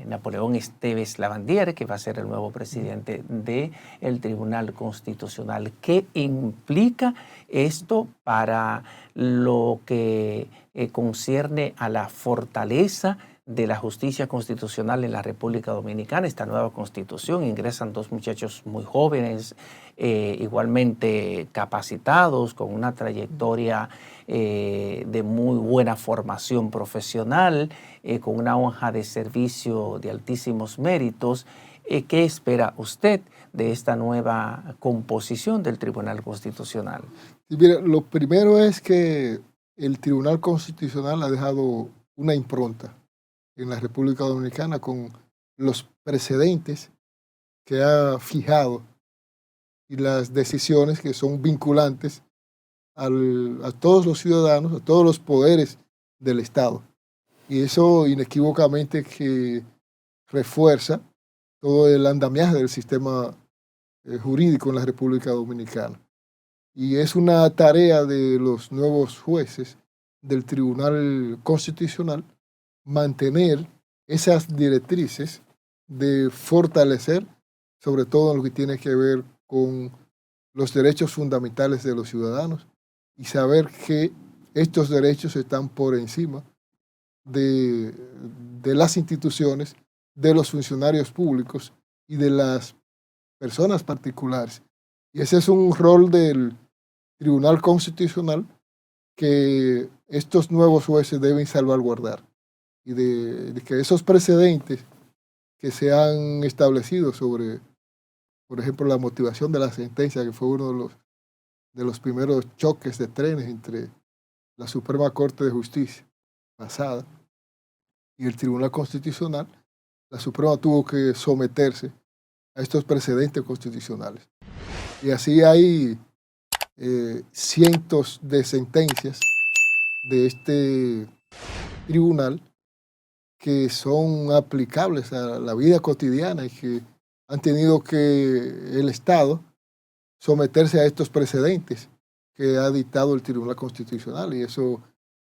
S2: Napoleón Esteves Lavandier, que va a ser el nuevo presidente del Tribunal Constitucional. ¿Qué implica esto para lo que concierne a la fortaleza de la justicia constitucional en la República Dominicana, esta nueva constitución. Ingresan dos muchachos muy jóvenes, igualmente capacitados, con una trayectoria de muy buena formación profesional, con una hoja de servicio de altísimos méritos. ¿Qué espera usted de esta nueva composición del Tribunal Constitucional?
S16: Sí, mira, lo primero es que el Tribunal Constitucional ha dejado una impronta en la República Dominicana con los precedentes que ha fijado y las decisiones que son vinculantes a todos los ciudadanos, a todos los poderes del Estado. Y eso inequívocamente que refuerza todo el andamiaje del sistema jurídico en la República Dominicana. Y es una tarea de los nuevos jueces del Tribunal Constitucional mantener esas directrices de fortalecer, sobre todo en lo que tiene que ver con los derechos fundamentales de los ciudadanos y saber que estos derechos están por encima de las instituciones, de los funcionarios públicos y de las personas particulares. Y ese es un rol del Tribunal Constitucional que estos nuevos jueces deben salvaguardar y de que esos precedentes que se han establecido sobre, por ejemplo, la motivación de la sentencia, que fue uno de los primeros choques de trenes entre la Suprema Corte de Justicia pasada y el Tribunal Constitucional, la Suprema tuvo que someterse a estos precedentes constitucionales. Y así hay cientos de sentencias de este tribunal que son aplicables a la vida cotidiana y que han tenido que el Estado someterse a estos precedentes que ha dictado el Tribunal Constitucional, y eso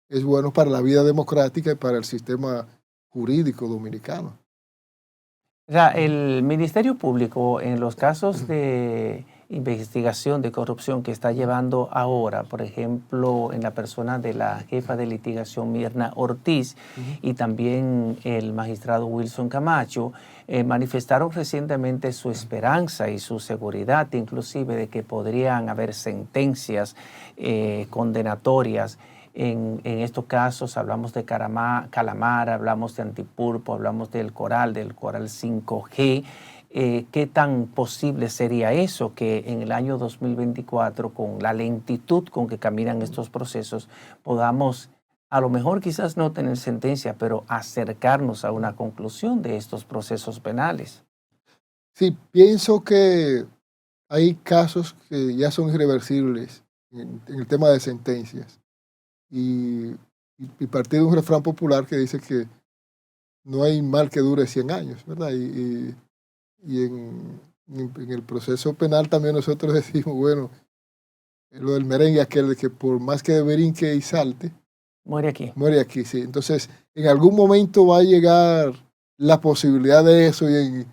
S16: es bueno para la vida democrática y para el sistema jurídico dominicano.
S2: O sea, el Ministerio Público, en los casos de investigación de corrupción que está llevando ahora, por ejemplo, en la persona de la jefa de litigación Mirna Ortiz y también el magistrado Wilson Camacho, manifestaron recientemente su esperanza y su seguridad, inclusive de que podrían haber sentencias condenatorias. En estos casos hablamos de Calamar, hablamos de Antipulpo, hablamos del Coral 5G. ¿Qué tan posible sería eso que en el año 2024, con la lentitud con que caminan estos procesos, podamos, a lo mejor quizás no tener sentencia, pero acercarnos a una conclusión de estos procesos penales?
S16: Sí, pienso que hay casos que ya son irreversibles en el tema de sentencias. Y partir de un refrán popular que dice que no hay mal que dure 100 años, ¿verdad? Y en el proceso penal también nosotros decimos, bueno, lo del merengue aquel de que por más que brinque y salte,
S2: muere aquí.
S16: Muere aquí, sí. Entonces, en algún momento va a llegar la posibilidad de eso, y en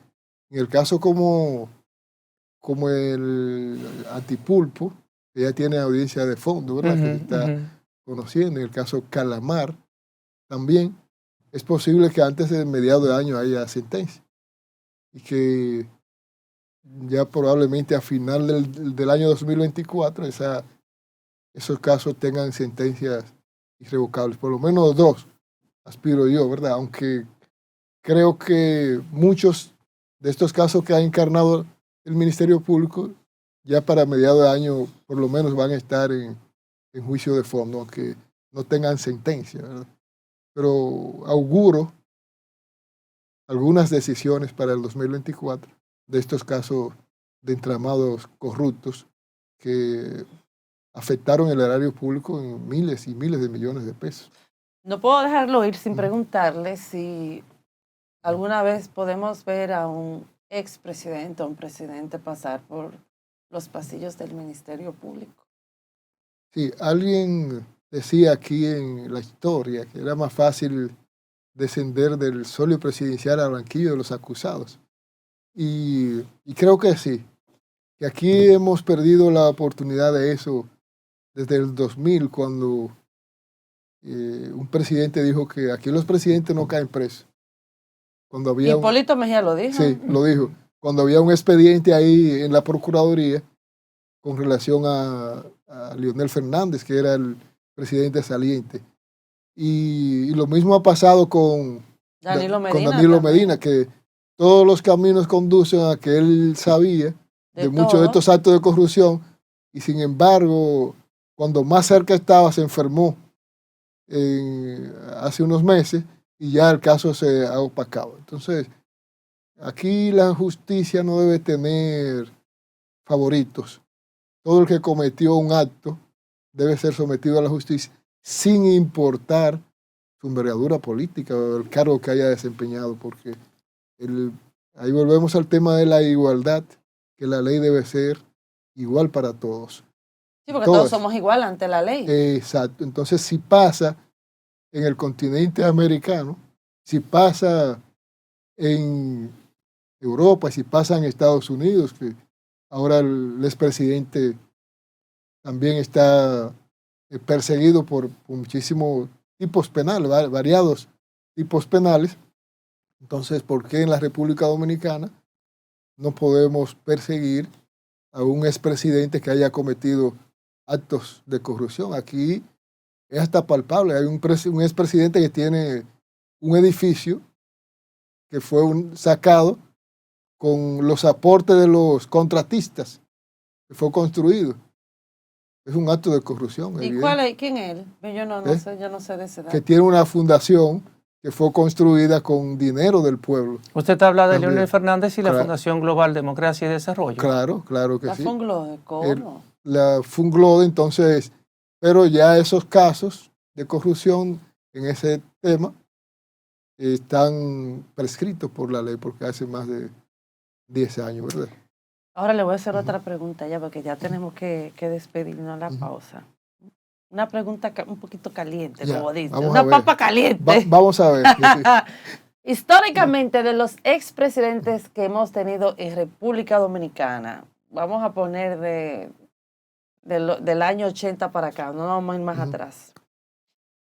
S16: el caso como el Antipulpo, que ya tiene audiencia de fondo, ¿verdad? Que está conociendo. En el caso Calamar, también es posible que antes de mediados de año haya sentencia y que ya probablemente a final del año 2024 esos casos tengan sentencias irrevocables, por lo menos 2, aspiro yo, ¿verdad? Aunque creo que muchos de estos casos que ha encarnado el Ministerio Público ya para mediados de año por lo menos van a estar en juicio de fondo, aunque no tengan sentencia, ¿verdad? Pero auguro algunas decisiones para el 2024 de estos casos de entramados corruptos que afectaron el erario público en miles y miles de millones de pesos.
S1: No puedo dejarlo ir sin preguntarle si alguna vez podemos ver a un expresidente o un presidente pasar por los pasillos del Ministerio Público.
S16: Sí, alguien decía aquí en la historia que era más fácil descender del solio presidencial al banquillo de los acusados. Y creo que sí, que aquí hemos perdido la oportunidad de eso desde el 2000, cuando un presidente dijo que aquí los presidentes no caen presos. Cuando había
S1: Hipólito Mejía lo dijo.
S16: Sí, lo dijo. Cuando había un expediente ahí en la Procuraduría con relación a Leonel Fernández, que era el presidente saliente. Y lo mismo ha pasado con
S1: Danilo
S16: Medina, que todos los caminos conducen a que él sabía de muchos de estos actos de corrupción, y sin embargo, cuando más cerca estaba, se enfermó hace unos meses, y ya el caso se ha opacado. Entonces, aquí la justicia no debe tener favoritos. Todo el que cometió un acto debe ser sometido a la justicia, sin importar su envergadura política o el cargo que haya desempeñado, porque ahí volvemos al tema de la igualdad, que la ley debe ser igual para todos.
S1: Sí, porque todos somos igual ante la ley.
S16: Exacto. Entonces, si pasa en el continente americano, si pasa en Europa, si pasa en Estados Unidos, que ahora el expresidente también está perseguido por muchísimos tipos penales, variados tipos penales. Entonces, ¿por qué en la República Dominicana no podemos perseguir a un expresidente que haya cometido actos de corrupción? Aquí es hasta palpable. Hay un expresidente que tiene un edificio que fue sacado con los aportes de los contratistas, que fue construido. Es un acto de corrupción.
S1: ¿Y quién es él? Yo no sé, yo no sé de ese dato.
S16: Que tiene una fundación que fue construida con dinero del pueblo.
S2: Usted habla de Leonel Fernández y la Fundación Global Democracia y Desarrollo.
S16: Claro, claro que sí.
S1: La Funglode, ¿cómo?
S16: La Funglode, entonces, pero ya esos casos de corrupción en ese tema están prescritos por la ley, porque hace más de 10 años, ¿verdad?
S1: Ahora le voy a hacer otra pregunta ya, porque ya tenemos que despedirnos a la pausa. Una pregunta un poquito caliente, como dice. Una papa caliente.
S16: Vamos a ver.
S1: Históricamente, de los expresidentes que hemos tenido en República Dominicana, vamos a poner del año 80 para acá, no vamos a ir más atrás.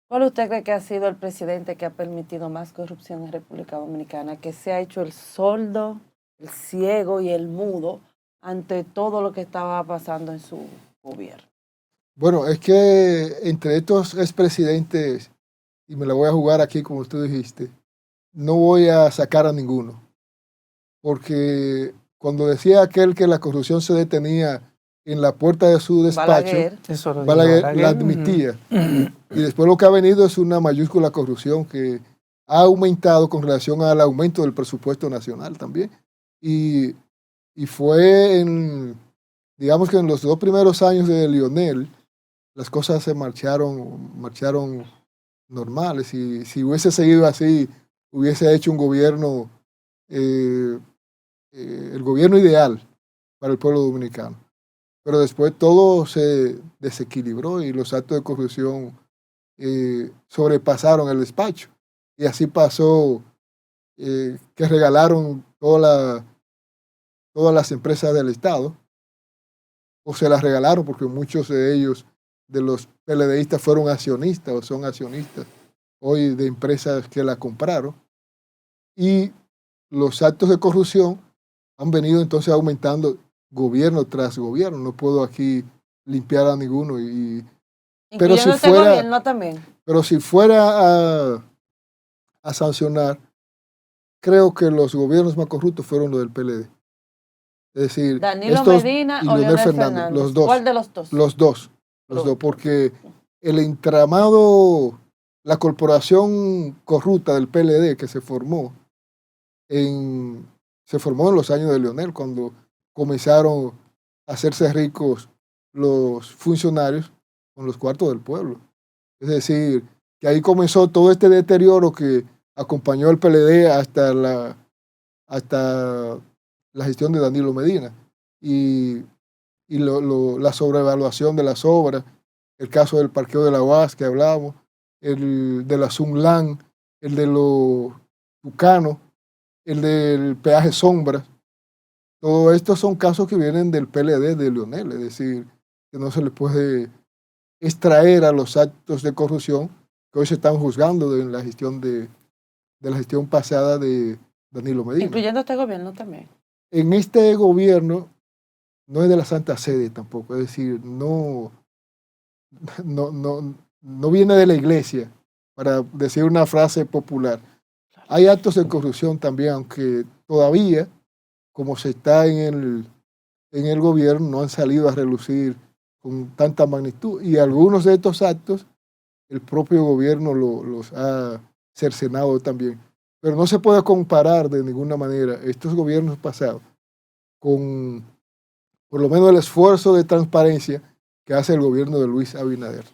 S1: ¿Cuál usted cree que ha sido el presidente que ha permitido más corrupción en República Dominicana, que se ha hecho el sordo, el ciego y el mudo ante todo lo que estaba pasando en su gobierno?
S16: Bueno, es que entre estos expresidentes, y me la voy a jugar aquí como tú dijiste, no voy a sacar a ninguno. Porque cuando decía aquel que la corrupción se detenía en la puerta de su despacho, Balaguer la admitía. Y después lo que ha venido es una mayúscula corrupción que ha aumentado con relación al aumento del presupuesto nacional también. Y fue digamos que en los 2 primeros años de Leonel, las cosas se marcharon normales. Y si hubiese seguido así, hubiese hecho un gobierno, el gobierno ideal para el pueblo dominicano. Pero después todo se desequilibró y los actos de corrupción sobrepasaron el despacho. Y así pasó que regalaron todas las empresas del Estado, o se las regalaron porque muchos de ellos, de los PLDistas, fueron accionistas o son accionistas hoy de empresas que la compraron. Y los actos de corrupción han venido entonces aumentando gobierno tras gobierno. No puedo aquí limpiar a ninguno. Pero si fuera,
S1: gobierno también.
S16: Pero si fuera a sancionar, creo que los gobiernos más corruptos fueron los del PLD. Es decir,
S1: Danilo Medina o Leonel Fernández.
S16: Los dos.
S1: ¿Cuál de los dos?
S16: Los dos, porque el entramado, la corporación corrupta del PLD que se formó en los años de Leonel, cuando comenzaron a hacerse ricos los funcionarios con los cuartos del pueblo. Es decir, que ahí comenzó todo este deterioro que acompañó al PLD hasta la gestión de Danilo Medina. Y la sobrevaluación de las obras, el caso del parqueo de la UAS que hablábamos, el de la Sunlan, el de los Tucanos, el del peaje Sombra. Todo esto son casos que vienen del PLD de Leonel, es decir, que no se le puede extraer a los actos de corrupción que hoy se están juzgando de la gestión pasada de Danilo Medina.
S1: Incluyendo este gobierno también.
S16: En este gobierno no es de la Santa Sede tampoco, es decir, no viene de la iglesia, para decir una frase popular. Hay actos de corrupción también, aunque todavía, como se está en el gobierno, no han salido a relucir con tanta magnitud, y algunos de estos actos el propio gobierno los ha cercenado también. Pero no se puede comparar de ninguna manera estos gobiernos pasados con, por lo menos, el esfuerzo de transparencia que hace el gobierno de Luis Abinader.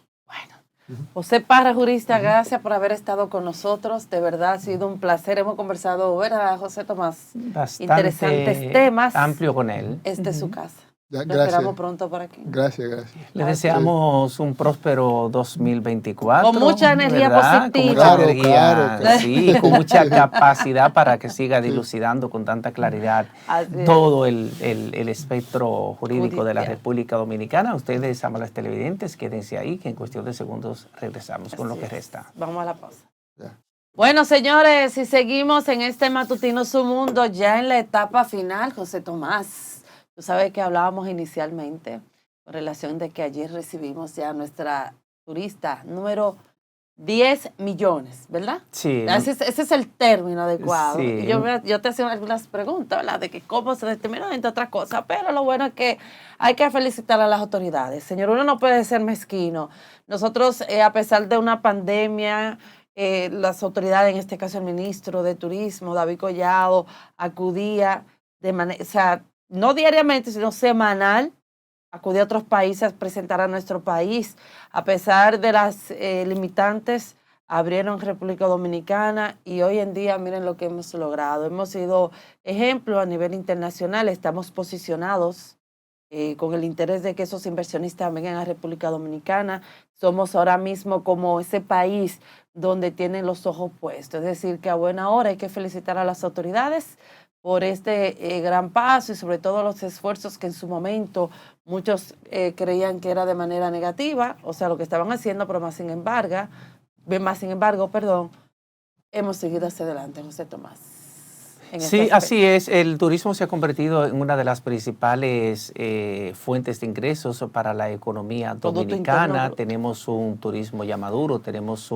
S1: José Parra, jurista, gracias por haber estado con nosotros. De verdad ha sido un placer. Hemos conversado, ¿verdad, José Tomás?
S2: Bastante
S1: interesantes temas.
S2: Amplio con él.
S1: Esta es su casa. Lo
S16: Gracias.
S1: esperamos pronto por aquí.
S16: Gracias.
S2: Le deseamos un próspero 2024.
S1: Con mucha energía
S2: ¿verdad?
S1: positiva.
S2: Con mucha energía,
S16: Claro.
S2: sí, con mucha capacidad para que siga dilucidando con tanta claridad todo el espectro jurídico de la República Dominicana. Ustedes, amables televidentes, quédense ahí, que en cuestión de segundos regresamos con lo que resta.
S1: Vamos a la pausa. Bueno, señores, y seguimos en este Matutino Su Mundo, ya en la etapa final, José Tomás. Tú sabes que hablábamos inicialmente con relación de que ayer recibimos ya a nuestra turista número 10 millones, ¿verdad?
S2: Sí.
S1: Ese es el término adecuado.
S2: Sí.
S1: Y yo te hacía algunas preguntas, ¿verdad? De que cómo se determinó, entre otras cosas, pero lo bueno es que hay que felicitar a las autoridades. Señor, uno no puede ser mezquino. Nosotros, a pesar de una pandemia, las autoridades, en este caso el ministro de Turismo, David Collado, acudía de manera, o sea, no diariamente, sino semanal, acudía a otros países a presentar a nuestro país. A pesar de las limitantes, abrieron República Dominicana y hoy en día miren lo que hemos logrado. Hemos sido ejemplo a nivel internacional, estamos posicionados con el interés de que esos inversionistas vengan a República Dominicana. Somos ahora mismo como ese país donde tienen los ojos puestos. Es decir, que a buena hora hay que felicitar a las autoridades por este gran paso y sobre todo los esfuerzos que en su momento muchos creían que era de manera negativa, o sea, lo que estaban haciendo, pero más sin embargo, hemos seguido hacia adelante, José Tomás.
S2: Sí, así es. El turismo se ha convertido en una de las principales fuentes de ingresos para la economía dominicana. Tenemos un turismo ya maduro, tenemos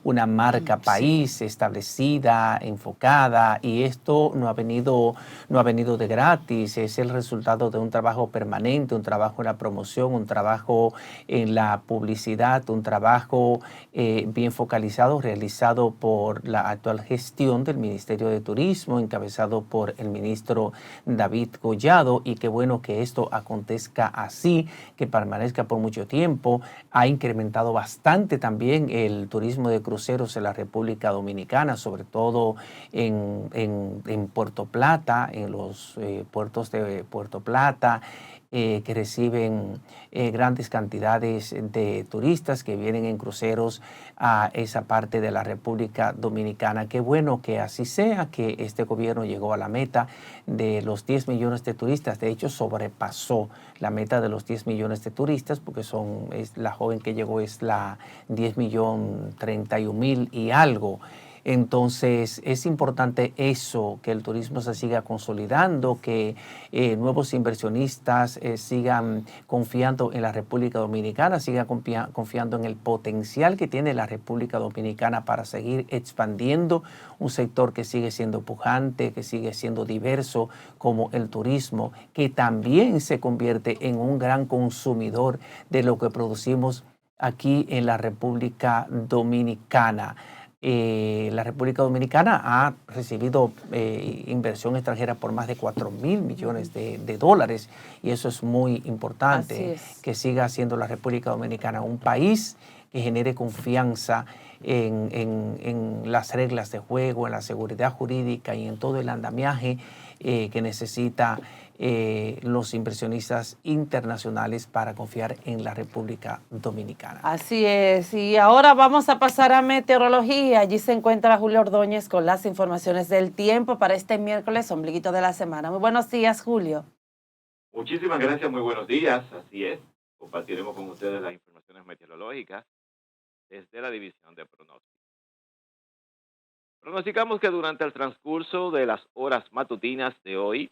S2: una marca país establecida, enfocada, y esto no ha venido de gratis. Es el resultado de un trabajo permanente, un trabajo en la promoción, un trabajo en la publicidad, un trabajo bien focalizado, realizado por la actual gestión del Ministerio de Turismo, encabezado por el ministro David Collado, y qué bueno que esto acontezca así, que permanezca por mucho tiempo. Ha incrementado bastante también el turismo de cruceros en la República Dominicana, sobre todo en Puerto Plata, en los puertos de Puerto Plata, que reciben grandes cantidades de turistas que vienen en cruceros a esa parte de la República Dominicana. Qué bueno que así sea, que este gobierno llegó a la meta de los 10 millones de turistas. De hecho, sobrepasó la meta de los 10 millones de turistas, porque la joven que llegó es la 10.031.000 y algo. Entonces, es importante eso, que el turismo se siga consolidando, que nuevos inversionistas sigan confiando en la República Dominicana, sigan confiando en el potencial que tiene la República Dominicana para seguir expandiendo un sector que sigue siendo pujante, que sigue siendo diverso, como el turismo, que también se convierte en un gran consumidor de lo que producimos aquí en la República Dominicana. La República Dominicana ha recibido inversión extranjera por más de 4.000 millones de dólares, y eso es muy importante, que siga siendo la República Dominicana un país que genere confianza en las reglas de juego, en la seguridad jurídica y en todo el andamiaje que necesita los inversionistas internacionales para confiar en la República Dominicana.
S1: Así es, y ahora vamos a pasar a meteorología. Allí se encuentra Julio Ordóñez con las informaciones del tiempo para este miércoles, ombliguito de la semana. Muy buenos días, Julio.
S17: Muchísimas gracias, muy buenos días. Así es, compartiremos con ustedes las informaciones meteorológicas desde la División de Pronósticos. Pronosticamos que durante el transcurso de las horas matutinas de hoy,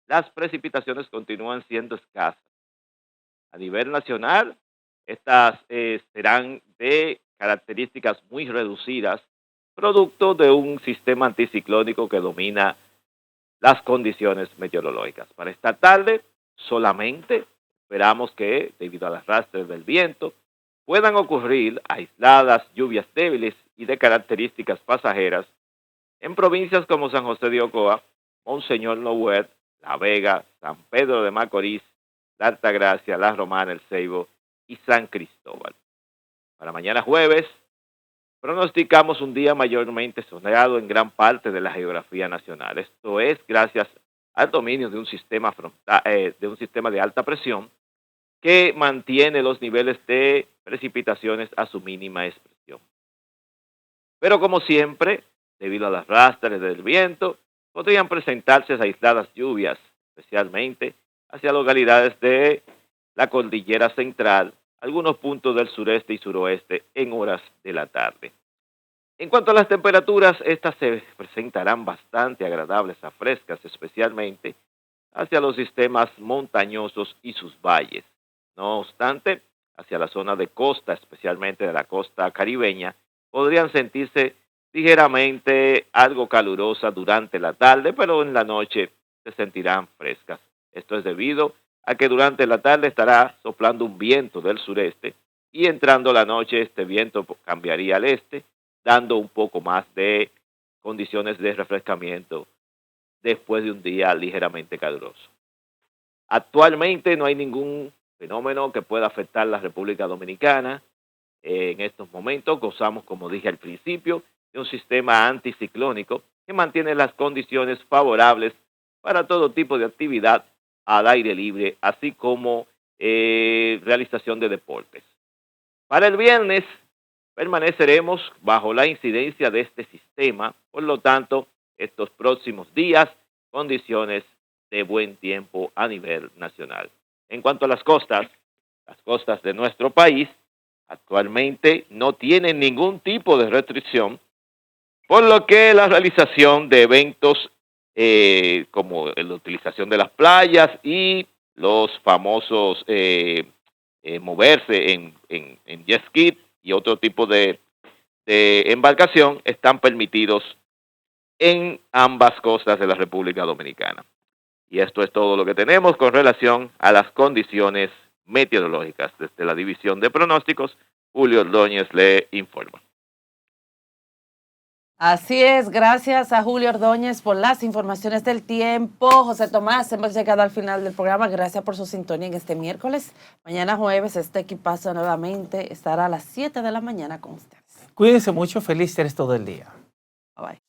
S17: las precipitaciones continúan siendo escasas. A nivel nacional, estas serán de características muy reducidas, producto de un sistema anticiclónico que domina las condiciones meteorológicas. Para esta tarde, solamente esperamos que, debido al arrastre del viento, puedan ocurrir aisladas lluvias débiles y de características pasajeras en provincias como San José de Ocoa, Monseñor Noel, La Vega, San Pedro de Macorís, La Altagracia, La Romana, El Ceibo y San Cristóbal. Para mañana jueves, pronosticamos un día mayormente soleado en gran parte de la geografía nacional. Esto es gracias al dominio de un sistema de alta presión que mantiene los niveles de precipitaciones a su mínima expresión. Pero como siempre, debido a las rastres del viento, podrían presentarse aisladas lluvias, especialmente hacia localidades de la cordillera central, algunos puntos del sureste y suroeste en horas de la tarde. En cuanto a las temperaturas, estas se presentarán bastante agradables a frescas, especialmente hacia los sistemas montañosos y sus valles. No obstante, hacia la zona de costa, especialmente de la costa caribeña, podrían sentirse ligeramente algo calurosas durante la tarde, pero en la noche se sentirán frescas. Esto es debido a que durante la tarde estará soplando un viento del sureste y entrando la noche este viento cambiaría al este, dando un poco más de condiciones de refrescamiento después de un día ligeramente caluroso. Actualmente no hay ningún fenómeno que pueda afectar la República Dominicana. En estos momentos gozamos, como dije al principio, de un sistema anticiclónico que mantiene las condiciones favorables para todo tipo de actividad al aire libre, así como realización de deportes. Para el viernes permaneceremos bajo la incidencia de este sistema, por lo tanto, estos próximos días, condiciones de buen tiempo a nivel nacional. En cuanto a las costas de nuestro país actualmente no tienen ningún tipo de restricción, por lo que la realización de eventos como la utilización de las playas y los famosos moverse en jet ski y otro tipo de embarcación están permitidos en ambas costas de la República Dominicana. Y esto es todo lo que tenemos con relación a las condiciones meteorológicas. Desde la División de Pronósticos, Julio Ordóñez le informa.
S1: Así es, gracias a Julio Ordóñez por las informaciones del tiempo. José Tomás, hemos llegado al final del programa. Gracias por su sintonía en este miércoles. Mañana jueves, este equipazo nuevamente estará a las 7 de la mañana con ustedes.
S2: Cuídense mucho, feliz resto del día.
S1: Bye bye.